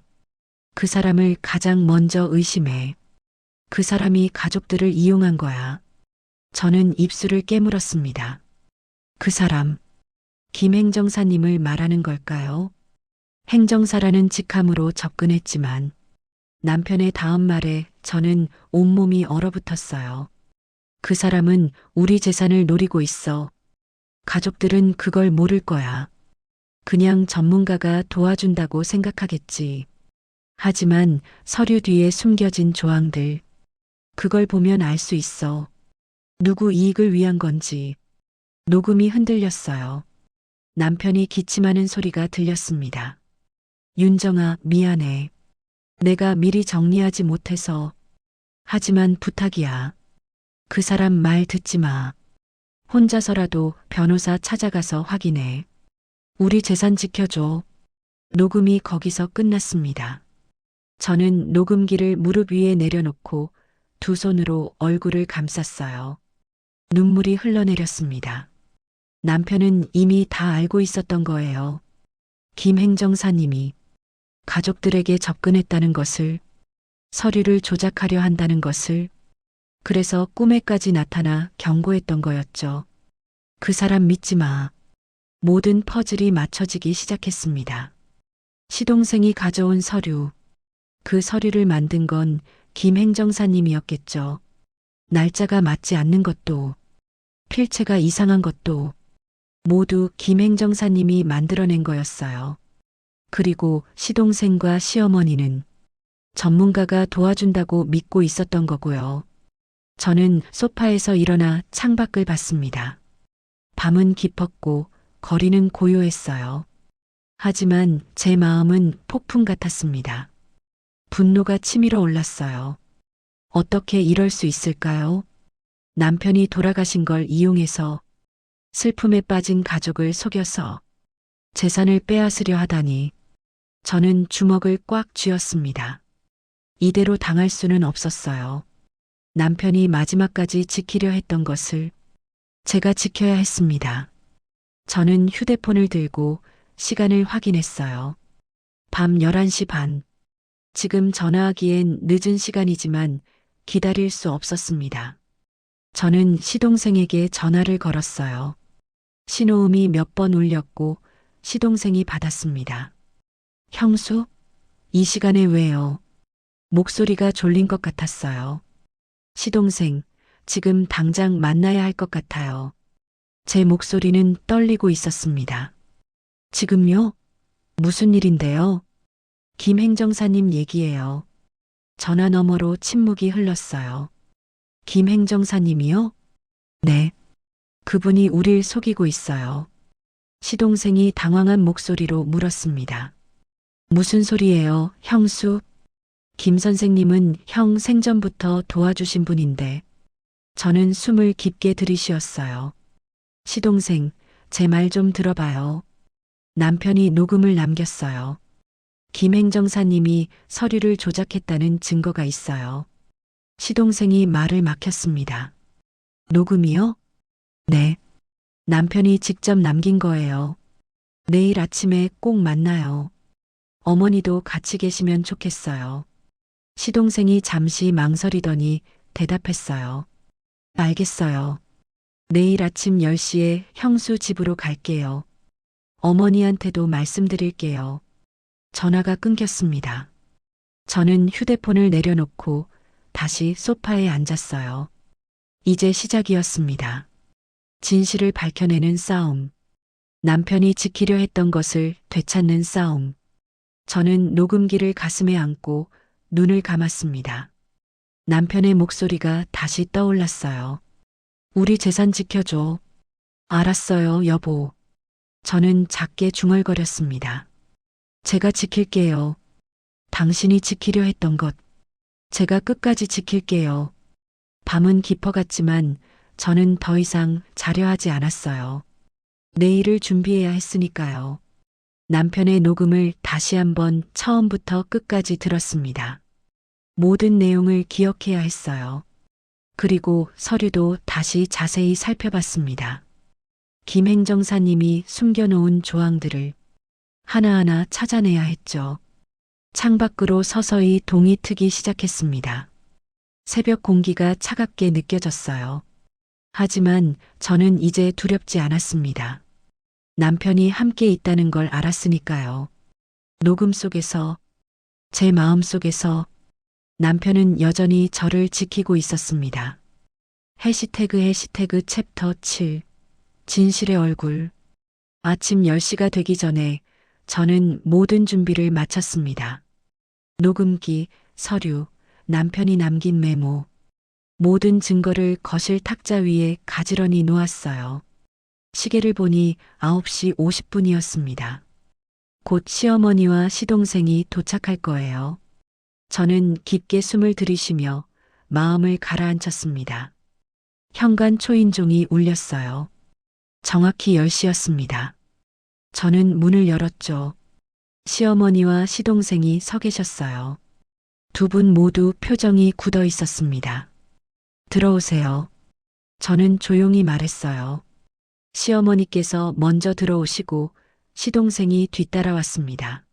그 사람을 가장 먼저 의심해. 그 사람이 가족들을 이용한 거야. 저는 입술을 깨물었습니다. 그 사람, 김 행정사님을 말하는 걸까요? 행정사라는 직함으로 접근했지만 남편의 다음 말에 저는 온몸이 얼어붙었어요. 그 사람은 우리 재산을 노리고 있어. 가족들은 그걸 모를 거야. 그냥 전문가가 도와준다고 생각하겠지. 하지만 서류 뒤에 숨겨진 조항들, 그걸 보면 알 수 있어. 누구 이익을 위한 건지. 녹음이 흔들렸어요. 남편이 기침하는 소리가 들렸습니다. 윤정아, 미안해. 내가 미리 정리하지 못해서. 하지만 부탁이야. 그 사람 말 듣지 마. 혼자서라도 변호사 찾아가서 확인해. 우리 재산 지켜줘. 녹음이 거기서 끝났습니다. 저는 녹음기를 무릎 위에 내려놓고 두 손으로 얼굴을 감쌌어요. 눈물이 흘러내렸습니다. 남편은 이미 다 알고 있었던 거예요. 김 행정사님이 가족들에게 접근했다는 것을, 서류를 조작하려 한다는 것을, 그래서 꿈에까지 나타나 경고했던 거였죠. 그 사람 믿지 마. 모든 퍼즐이 맞춰지기 시작했습니다. 시동생이 가져온 서류, 그 서류를 만든 건 김 행정사님이었겠죠. 날짜가 맞지 않는 것도, 필체가 이상한 것도 모두 김 행정사님이 만들어낸 거였어요. 그리고 시동생과 시어머니는 전문가가 도와준다고 믿고 있었던 거고요. 저는 소파에서 일어나 창밖을 봤습니다. 밤은 깊었고 거리는 고요했어요. 하지만 제 마음은 폭풍 같았습니다. 분노가 치밀어 올랐어요. 어떻게 이럴 수 있을까요? 남편이 돌아가신 걸 이용해서, 슬픔에 빠진 가족을 속여서 재산을 빼앗으려 하다니. 저는 주먹을 꽉 쥐었습니다. 이대로 당할 수는 없었어요. 남편이 마지막까지 지키려 했던 것을 제가 지켜야 했습니다. 저는 휴대폰을 들고 시간을 확인했어요. 밤 11시 반. 지금 전화하기엔 늦은 시간이지만 기다릴 수 없었습니다. 저는 시동생에게 전화를 걸었어요. 신호음이 몇 번 울렸고 시동생이 받았습니다. 형수? 이 시간에 왜요? 목소리가 졸린 것 같았어요. 시동생, 지금 당장 만나야 할 것 같아요. 제 목소리는 떨리고 있었습니다. 지금요? 무슨 일인데요? 김 행정사님 얘기예요. 전화 너머로 침묵이 흘렀어요. 김 행정사님이요? 네. 그분이 우릴 속이고 있어요. 시동생이 당황한 목소리로 물었습니다. 무슨 소리예요, 형수? 김 선생님은 형 생전부터 도와주신 분인데. 저는 숨을 깊게 들이쉬었어요. 시동생, 제 말 좀 들어봐요. 남편이 녹음을 남겼어요. 김 행정사님이 서류를 조작했다는 증거가 있어요. 시동생이 말을 막혔습니다. 녹음이요? 네. 남편이 직접 남긴 거예요. 내일 아침에 꼭 만나요. 어머니도 같이 계시면 좋겠어요. 시동생이 잠시 망설이더니 대답했어요. 알겠어요. 내일 아침 10시에 형수 집으로 갈게요. 어머니한테도 말씀드릴게요. 전화가 끊겼습니다. 저는 휴대폰을 내려놓고 다시 소파에 앉았어요. 이제 시작이었습니다. 진실을 밝혀내는 싸움. 남편이 지키려 했던 것을 되찾는 싸움. 저는 녹음기를 가슴에 안고 눈을 감았습니다. 남편의 목소리가 다시 떠올랐어요. 우리 재산 지켜줘. 알았어요, 여보. 저는 작게 중얼거렸습니다. 제가 지킬게요. 당신이 지키려 했던 것. 제가 끝까지 지킬게요. 밤은 깊어갔지만 저는 더 이상 자려 하지 않았어요. 내일을 준비해야 했으니까요. 남편의 녹음을 다시 한번 처음부터 끝까지 들었습니다. 모든 내용을 기억해야 했어요. 그리고 서류도 다시 자세히 살펴봤습니다. 김 행정사님이 숨겨놓은 조항들을 하나하나 찾아내야 했죠. 창밖으로 서서히 동이 트기 시작했습니다. 새벽 공기가 차갑게 느껴졌어요. 하지만 저는 이제 두렵지 않았습니다. 남편이 함께 있다는 걸 알았으니까요. 녹음 속에서, 제 마음 속에서 남편은 여전히 저를 지키고 있었습니다. 해시태그 챕터 7 진실의 얼굴. 아침 10시가 되기 전에 저는 모든 준비를 마쳤습니다. 녹음기, 서류, 남편이 남긴 메모, 모든 증거를 거실 탁자 위에 가지런히 놓았어요. 시계를 보니 9시 50분이었습니다. 곧 시어머니와 시동생이 도착할 거예요. 저는 깊게 숨을 들이쉬며 마음을 가라앉혔습니다. 현관 초인종이 울렸어요. 정확히 10시였습니다. 저는 문을 열었죠. 시어머니와 시동생이 서 계셨어요. 두 분 모두 표정이 굳어 있었습니다. 들어오세요. 저는 조용히 말했어요. 시어머니께서 먼저 들어오시고 시동생이 뒤따라왔습니다.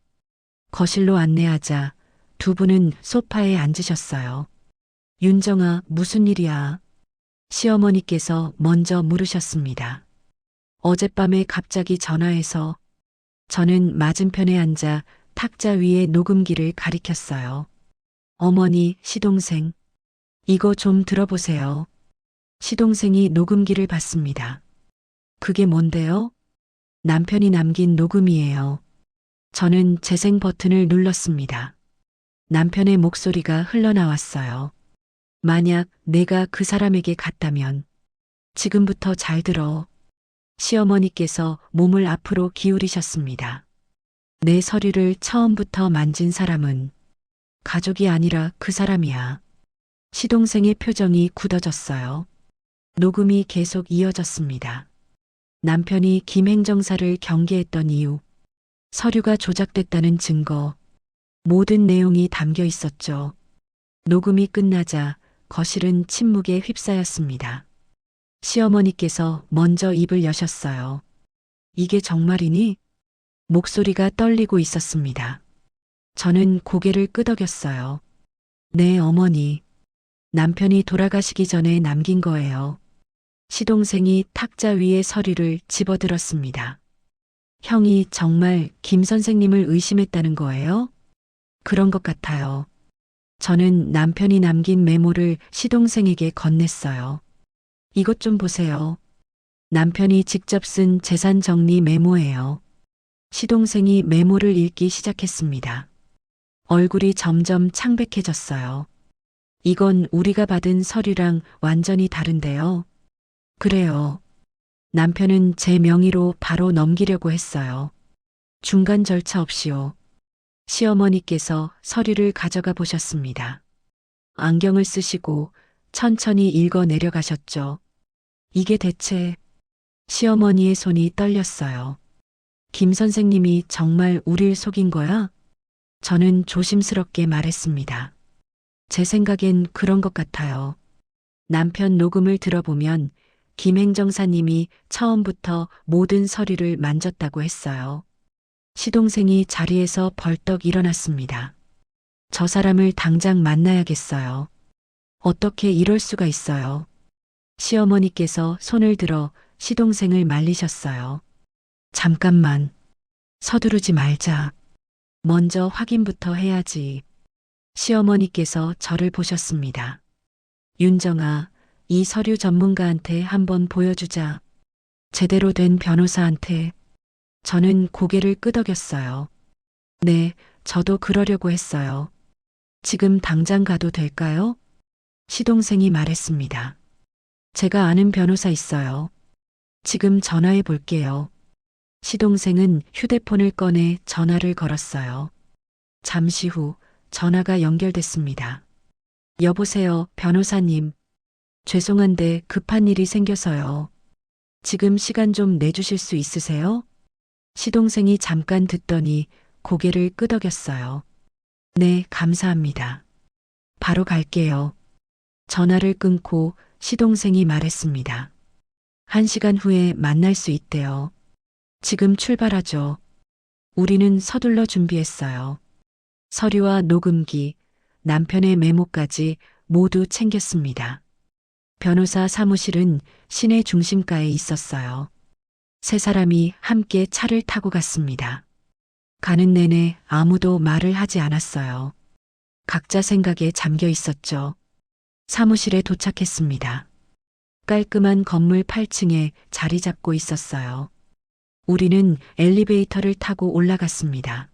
거실로 안내하자 두 분은 소파에 앉으셨어요. 윤정아, 무슨 일이야? 시어머니께서 먼저 물으셨습니다. 어젯밤에 갑자기 전화해서 저는 맞은편에 앉아 탁자 위에 녹음기를 가리켰어요. 어머니, 시동생, 이거 좀 들어보세요. 시동생이 녹음기를 받습니다. 그게 뭔데요? 남편이 남긴 녹음이에요. 저는 재생 버튼을 눌렀습니다. 남편의 목소리가 흘러나왔어요. 만약 내가 그 사람에게 갔다면 지금부터 잘 들어. 시어머니께서 몸을 앞으로 기울이셨습니다. 내 서류를 처음부터 만진 사람은 가족이 아니라 그 사람이야. 시동생의 표정이 굳어졌어요. 녹음이 계속 이어졌습니다. 남편이 김행정사를 경계했던 이유, 서류가 조작됐다는 증거, 모든 내용이 담겨 있었죠. 녹음이 끝나자 거실은 침묵에 휩싸였습니다. 시어머니께서 먼저 입을 여셨어요. 이게 정말이니? 목소리가 떨리고 있었습니다. 저는 고개를 끄덕였어요. 네, 어머니. 남편이 돌아가시기 전에 남긴 거예요. 시동생이 탁자 위에 서류를 집어들었습니다. 형이 정말 김 선생님을 의심했다는 거예요? 그런 것 같아요. 저는 남편이 남긴 메모를 시동생에게 건넸어요. 이것 좀 보세요. 남편이 직접 쓴 재산 정리 메모예요. 시동생이 메모를 읽기 시작했습니다. 얼굴이 점점 창백해졌어요. 이건 우리가 받은 서류랑 완전히 다른데요. 그래요. 남편은 제 명의로 바로 넘기려고 했어요. 중간 절차 없이요. 시어머니께서 서류를 가져가 보셨습니다. 안경을 쓰시고 천천히 읽어 내려가셨죠. 이게 대체... 시어머니의 손이 떨렸어요. 김 선생님이 정말 우릴 속인 거야? 저는 조심스럽게 말했습니다. 제 생각엔 그런 것 같아요. 남편 녹음을 들어보면 김행정사님이 처음부터 모든 서류를 만졌다고 했어요. 시동생이 자리에서 벌떡 일어났습니다. 저 사람을 당장 만나야겠어요. 어떻게 이럴 수가 있어요. 시어머니께서 손을 들어 시동생을 말리셨어요. 잠깐만. 서두르지 말자. 먼저 확인부터 해야지. 시어머니께서 저를 보셨습니다. 윤정아, 이 서류 전문가한테 한번 보여주자. 제대로 된 변호사한테. 저는 고개를 끄덕였어요. 네, 저도 그러려고 했어요. 지금 당장 가도 될까요? 시동생이 말했습니다. 제가 아는 변호사 있어요. 지금 전화해 볼게요. 시동생은 휴대폰을 꺼내 전화를 걸었어요. 잠시 후 전화가 연결됐습니다. 여보세요, 변호사님. 죄송한데 급한 일이 생겨서요. 지금 시간 좀 내주실 수 있으세요? 시동생이 잠깐 듣더니 고개를 끄덕였어요. 네, 감사합니다. 바로 갈게요. 전화를 끊고 시동생이 말했습니다. 1시간 후에 만날 수 있대요. 지금 출발하죠. 우리는 서둘러 준비했어요. 서류와 녹음기, 남편의 메모까지 모두 챙겼습니다. 변호사 사무실은 시내 중심가에 있었어요. 세 사람이 함께 차를 타고 갔습니다. 가는 내내 아무도 말을 하지 않았어요. 각자 생각에 잠겨 있었죠. 사무실에 도착했습니다. 깔끔한 건물 8층에 자리 잡고 있었어요. 우리는 엘리베이터를 타고 올라갔습니다.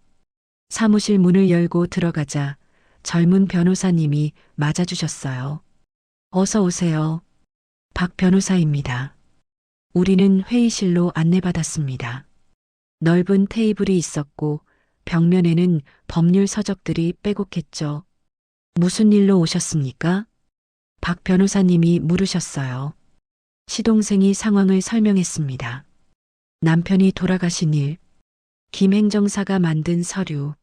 사무실 문을 열고 들어가자 젊은 변호사님이 맞아주셨어요. 어서 오세요. 박 변호사입니다. 우리는 회의실로 안내받았습니다. 넓은 테이블이 있었고 벽면에는 법률 서적들이 빼곡했죠. 무슨 일로 오셨습니까? 박 변호사님이 물으셨어요. 시동생이 상황을 설명했습니다. 남편이 돌아가신 일, 김 행정사가 만든 서류,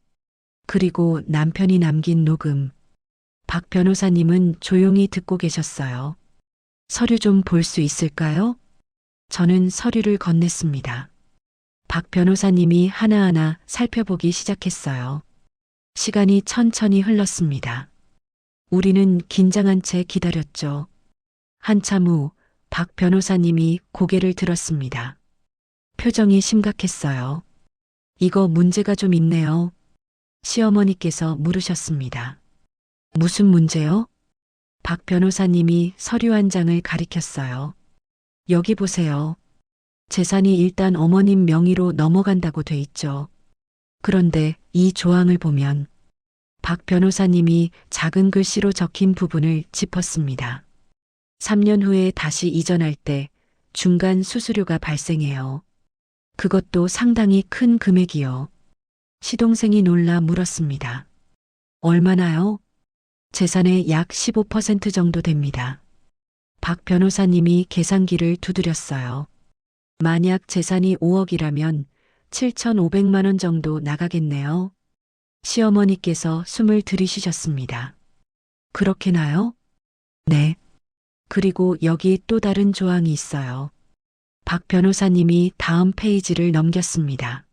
그리고 남편이 남긴 녹음. 박 변호사님은 조용히 듣고 계셨어요. 서류 좀 볼 수 있을까요? 저는 서류를 건넸습니다. 박 변호사님이 하나하나 살펴보기 시작했어요. 시간이 천천히 흘렀습니다. 우리는 긴장한 채 기다렸죠. 한참 후 박 변호사님이 고개를 들었습니다. 표정이 심각했어요. 이거 문제가 좀 있네요. 시어머니께서 물으셨습니다. 무슨 문제요? 박 변호사님이 서류 한 장을 가리켰어요. 여기 보세요. 재산이 일단 어머님 명의로 넘어간다고 돼 있죠. 그런데 이 조항을 보면 박 변호사님이 작은 글씨로 적힌 부분을 짚었습니다. 3년 후에 다시 이전할 때 중간 수수료가 발생해요. 그것도 상당히 큰 금액이요. 시동생이 놀라 물었습니다. 얼마나요? 재산의 약 15% 정도 됩니다. 박 변호사님이 계산기를 두드렸어요. 만약 재산이 5억이라면 7,500만 원 정도 나가겠네요. 시어머니께서 숨을 들이쉬셨습니다. 그렇게나요? 네. 그리고 여기 또 다른 조항이 있어요. 박 변호사님이 다음 페이지를 넘겼습니다.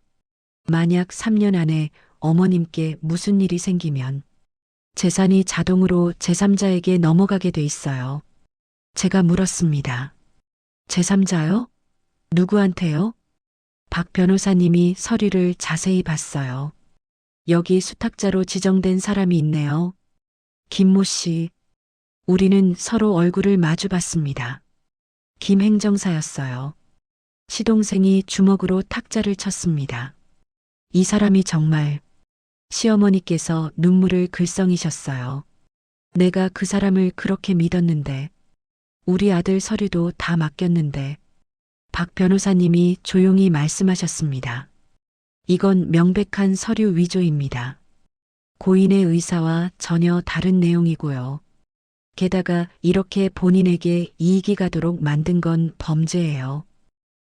만약 3년 안에 어머님께 무슨 일이 생기면 재산이 자동으로 제3자에게 넘어가게 돼 있어요. 제가 물었습니다. 제3자요? 누구한테요? 박 변호사님이 서류를 자세히 봤어요. 여기 수탁자로 지정된 사람이 있네요. 김모 씨. 우리는 서로 얼굴을 마주 봤습니다. 김 행정사였어요. 시동생이 주먹으로 탁자를 쳤습니다. 이 사람이 정말. 시어머니께서 눈물을 글썽이셨어요. 내가 그 사람을 그렇게 믿었는데, 우리 아들 서류도 다 맡겼는데, 박 변호사님이 조용히 말씀하셨습니다. 이건 명백한 서류 위조입니다. 고인의 의사와 전혀 다른 내용이고요. 게다가 이렇게 본인에게 이익이 가도록 만든 건 범죄예요.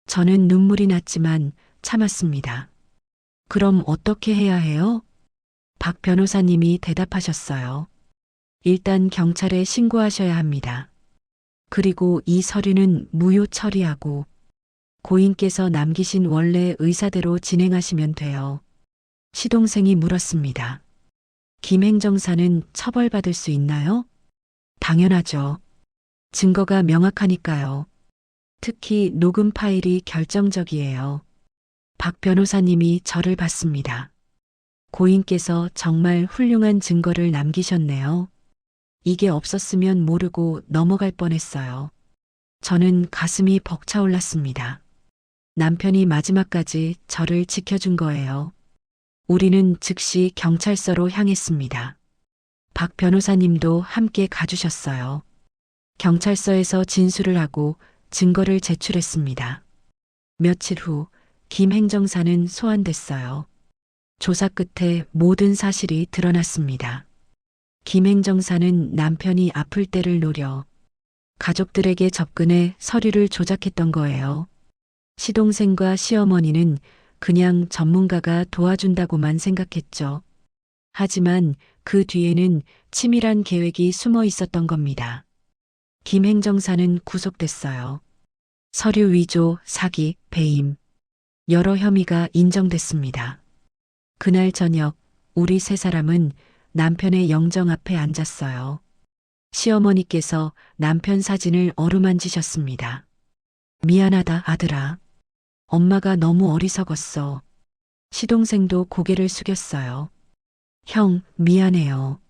저는 눈물이 났지만 참았습니다. 그럼 어떻게 해야 해요? 박 변호사님이 대답하셨어요. 일단 경찰에 신고하셔야 합니다. 그리고 이 서류는 무효 처리하고 고인께서 남기신 원래 의사대로 진행하시면 돼요. 시동생이 물었습니다. 김 행정사는 처벌받을 수 있나요? 당연하죠. 증거가 명확하니까요. 특히 녹음 파일이 결정적이에요. 박 변호사님이 저를 봤습니다. 고인께서 정말 훌륭한 증거를 남기셨네요. 이게 없었으면 모르고 넘어갈 뻔했어요. 저는 가슴이 벅차올랐습니다. 남편이 마지막까지 저를 지켜준 거예요. 우리는 즉시 경찰서로 향했습니다. 박 변호사님도 함께 가주셨어요. 경찰서에서 진술을 하고 증거를 제출했습니다. 며칠 후 김 행정사는 소환됐어요. 조사 끝에 모든 사실이 드러났습니다. 김 행정사는 남편이 아플 때를 노려 가족들에게 접근해 서류를 조작했던 거예요. 시동생과 시어머니는 그냥 전문가가 도와준다고만 생각했죠. 하지만 그 뒤에는 치밀한 계획이 숨어 있었던 겁니다. 김 행정사는 구속됐어요. 서류 위조, 사기, 배임, 여러 혐의가 인정됐습니다. 그날 저녁 우리 세 사람은 남편의 영정 앞에 앉았어요. 시어머니께서 남편 사진을 어루만지셨습니다. 미안하다 아들아. 엄마가 너무 어리석었어. 시동생도 고개를 숙였어요. 형, 미안해요.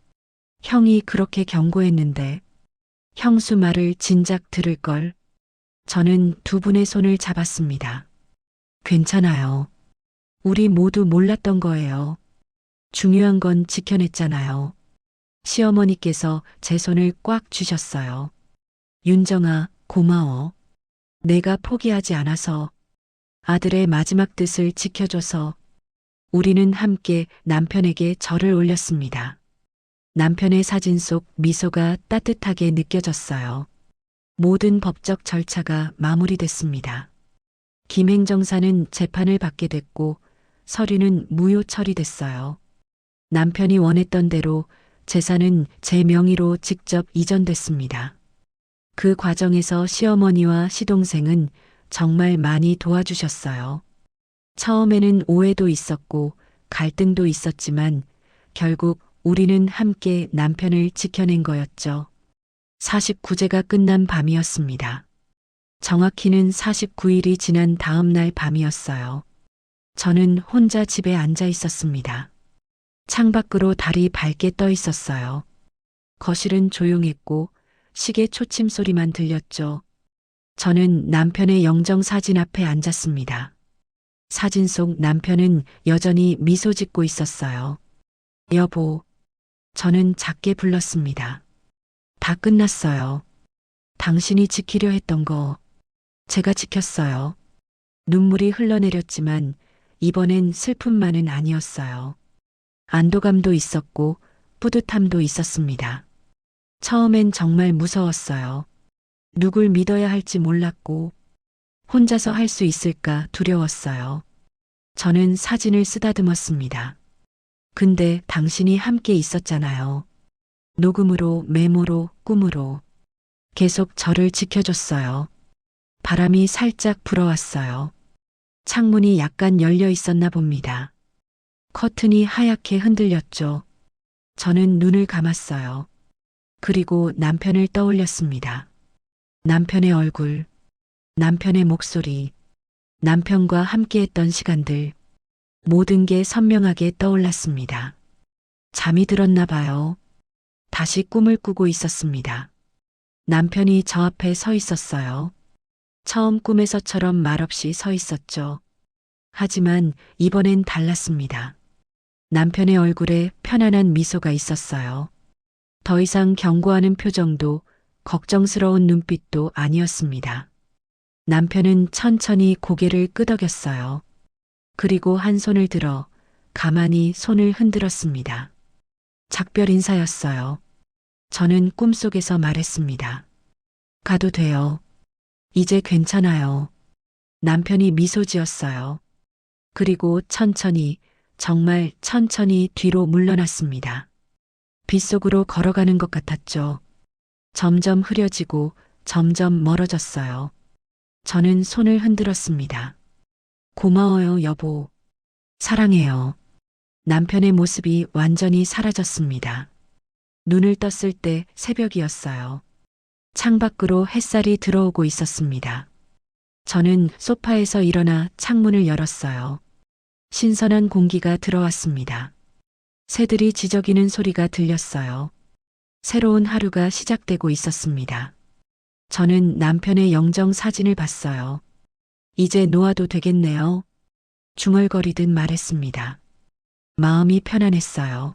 형이 그렇게 경고했는데 형수 말을 진작 들을걸. 저는 두 분의 손을 잡았습니다. 괜찮아요. 우리 모두 몰랐던 거예요. 중요한 건 지켜냈잖아요. 시어머니께서 제 손을 꽉 쥐셨어요. 윤정아, 고마워. 내가 포기하지 않아서, 아들의 마지막 뜻을 지켜줘서 우리는 함께 남편에게 절을 올렸습니다. 남편의 사진 속 미소가 따뜻하게 느껴졌어요. 모든 법적 절차가 마무리됐습니다. 김행정사는 재판을 받게 됐고 서류는 무효 처리됐어요. 남편이 원했던 대로 재산은 제 명의로 직접 이전됐습니다. 그 과정에서 시어머니와 시동생은 정말 많이 도와주셨어요. 처음에는 오해도 있었고 갈등도 있었지만 결국 우리는 함께 남편을 지켜낸 거였죠. 49제가 끝난 밤이었습니다. 정확히는 49일이 지난 다음 날 밤이었어요. 저는 혼자 집에 앉아 있었습니다. 창밖으로 달이 밝게 떠 있었어요. 거실은 조용했고 시계 초침 소리만 들렸죠. 저는 남편의 영정 사진 앞에 앉았습니다. 사진 속 남편은 여전히 미소 짓고 있었어요. 여보, 저는 작게 불렀습니다. 다 끝났어요. 당신이 지키려 했던 거 제가 지켰어요. 눈물이 흘러내렸지만 이번엔 슬픔만은 아니었어요. 안도감도 있었고 뿌듯함도 있었습니다. 처음엔 정말 무서웠어요. 누굴 믿어야 할지 몰랐고 혼자서 할 수 있을까 두려웠어요. 저는 사진을 쓰다듬었습니다. 근데 당신이 함께 있었잖아요. 녹음으로, 메모로, 꿈으로. 계속 저를 지켜줬어요. 바람이 살짝 불어왔어요. 창문이 약간 열려 있었나 봅니다. 커튼이 하얗게 흔들렸죠. 저는 눈을 감았어요. 그리고 남편을 떠올렸습니다. 남편의 얼굴, 남편의 목소리, 남편과 함께했던 시간들, 모든 게 선명하게 떠올랐습니다. 잠이 들었나 봐요. 다시 꿈을 꾸고 있었습니다. 남편이 저 앞에 서 있었어요. 처음 꿈에서처럼 말없이 서 있었죠. 하지만 이번엔 달랐습니다. 남편의 얼굴에 편안한 미소가 있었어요. 더 이상 경고하는 표정도 걱정스러운 눈빛도 아니었습니다. 남편은 천천히 고개를 끄덕였어요. 그리고 한 손을 들어 가만히 손을 흔들었습니다. 작별 인사였어요. 저는 꿈속에서 말했습니다. 가도 돼요. 이제 괜찮아요. 남편이 미소 지었어요. 그리고 천천히, 정말 천천히 뒤로 물러났습니다. 빗속으로 걸어가는 것 같았죠. 점점 흐려지고 점점 멀어졌어요. 저는 손을 흔들었습니다. 고마워요, 여보. 사랑해요. 남편의 모습이 완전히 사라졌습니다. 눈을 떴을 때 새벽이었어요. 창밖으로 햇살이 들어오고 있었습니다. 저는 소파에서 일어나 창문을 열었어요. 신선한 공기가 들어왔습니다. 새들이 지저귀는 소리가 들렸어요. 새로운 하루가 시작되고 있었습니다. 저는 남편의 영정 사진을 봤어요. 이제 놓아도 되겠네요. 중얼거리듯 말했습니다. 마음이 편안했어요.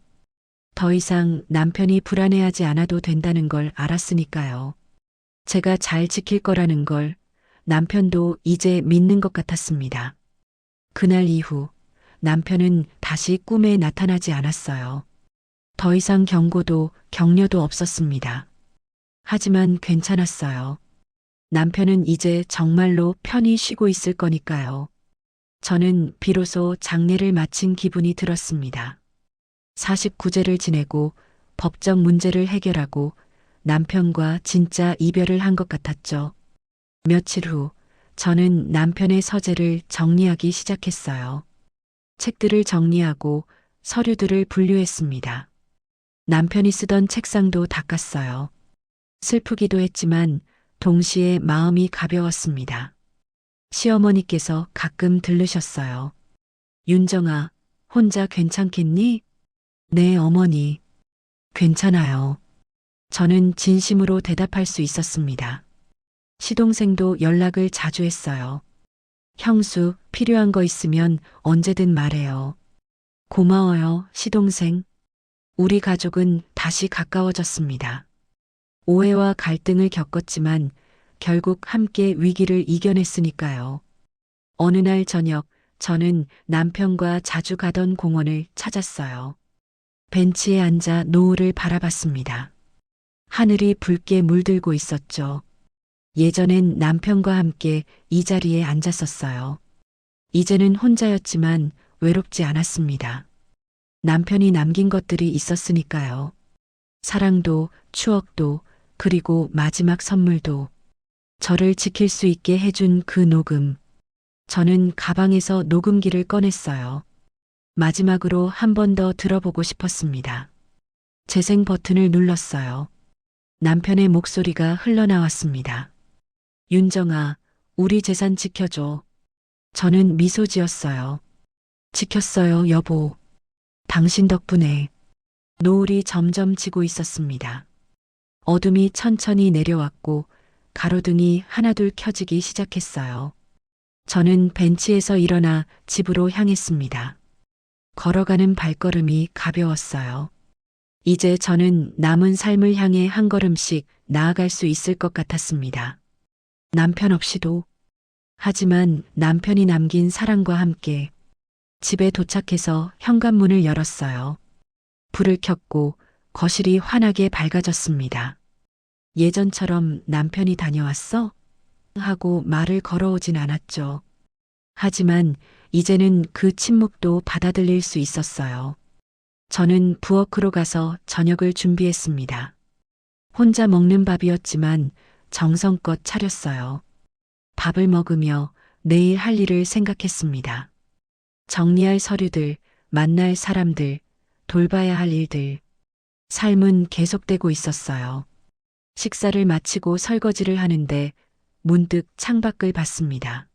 더 이상 남편이 불안해하지 않아도 된다는 걸 알았으니까요. 제가 잘 지킬 거라는 걸 남편도 이제 믿는 것 같았습니다. 그날 이후 남편은 다시 꿈에 나타나지 않았어요. 더 이상 경고도 격려도 없었습니다. 하지만 괜찮았어요. 남편은 이제 정말로 편히 쉬고 있을 거니까요. 저는 비로소 장례를 마친 기분이 들었습니다. 49제를 지내고 법적 문제를 해결하고 남편과 진짜 이별을 한 것 같았죠. 며칠 후 저는 남편의 서재를 정리하기 시작했어요. 책들을 정리하고 서류들을 분류했습니다. 남편이 쓰던 책상도 닦았어요. 슬프기도 했지만 동시에 마음이 가벼웠습니다. 시어머니께서 가끔 들르셨어요. 윤정아, 혼자 괜찮겠니? 네, 어머니. 괜찮아요. 저는 진심으로 대답할 수 있었습니다. 시동생도 연락을 자주 했어요. 형수, 필요한 거 있으면 언제든 말해요. 고마워요, 시동생. 우리 가족은 다시 가까워졌습니다. 오해와 갈등을 겪었지만 결국 함께 위기를 이겨냈으니까요. 어느 날 저녁 저는 남편과 자주 가던 공원을 찾았어요. 벤치에 앉아 노을을 바라봤습니다. 하늘이 붉게 물들고 있었죠. 예전엔 남편과 함께 이 자리에 앉았었어요. 이제는 혼자였지만 외롭지 않았습니다. 남편이 남긴 것들이 있었으니까요. 사랑도, 추억도, 그리고 마지막 선물도. 저를 지킬 수 있게 해준 그 녹음. 저는 가방에서 녹음기를 꺼냈어요. 마지막으로 한 번 더 들어보고 싶었습니다. 재생 버튼을 눌렀어요. 남편의 목소리가 흘러나왔습니다. 윤정아, 우리 재산 지켜줘. 저는 미소 지었어요. 지켰어요, 여보. 당신 덕분에. 노을이 점점 지고 있었습니다. 어둠이 천천히 내려왔고 가로등이 하나둘 켜지기 시작했어요. 저는 벤치에서 일어나 집으로 향했습니다. 걸어가는 발걸음이 가벼웠어요. 이제 저는 남은 삶을 향해 한 걸음씩 나아갈 수 있을 것 같았습니다. 남편 없이도. 하지만 남편이 남긴 사랑과 함께 집에 도착해서 현관문을 열었어요. 불을 켰고 거실이 환하게 밝아졌습니다. 예전처럼 남편이 다녀왔어? 하고 말을 걸어오진 않았죠. 하지만 이제는 그 침묵도 받아들일 수 있었어요. 저는 부엌으로 가서 저녁을 준비했습니다. 혼자 먹는 밥이었지만 정성껏 차렸어요. 밥을 먹으며 내일 할 일을 생각했습니다. 정리할 서류들, 만날 사람들, 돌봐야 할 일들. 삶은 계속되고 있었어요. 식사를 마치고 설거지를 하는데 문득 창밖을 봤습니다.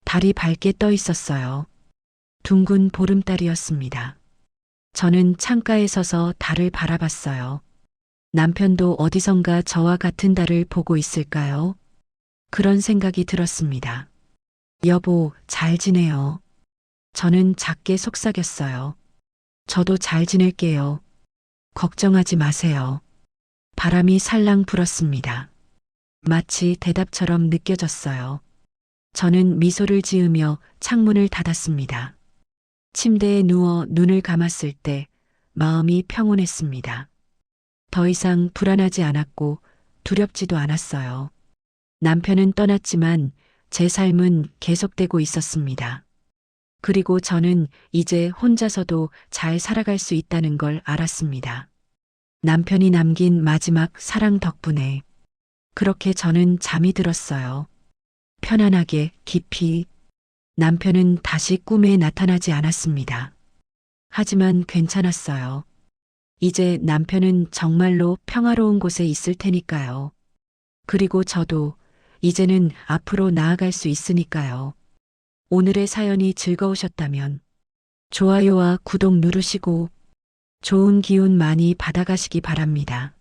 달이 밝게 떠 있었어요. 둥근 보름달이었습니다. 저는 창가에 서서 달을 바라봤어요. 남편도 어디선가 저와 같은 달을 보고 있을까요? 그런 생각이 들었습니다. 여보, 잘 지내요. 저는 작게 속삭였어요. 저도 잘 지낼게요. 걱정하지 마세요. 바람이 살랑 불었습니다. 마치 대답처럼 느껴졌어요. 저는 미소를 지으며 창문을 닫았습니다. 침대에 누워 눈을 감았을 때 마음이 평온했습니다. 더 이상 불안하지 않았고 두렵지도 않았어요. 남편은 떠났지만 제 삶은 계속되고 있었습니다. 그리고 저는 이제 혼자서도 잘 살아갈 수 있다는 걸 알았습니다. 남편이 남긴 마지막 사랑 덕분에. 그렇게 저는 잠이 들었어요. 편안하게, 깊이. 남편은 다시 꿈에 나타나지 않았습니다. 하지만 괜찮았어요. 이제 남편은 정말로 평화로운 곳에 있을 테니까요. 그리고 저도 이제는 앞으로 나아갈 수 있으니까요. 오늘의 사연이 즐거우셨다면 좋아요와 구독 누르시고 좋은 기운 많이 받아가시기 바랍니다.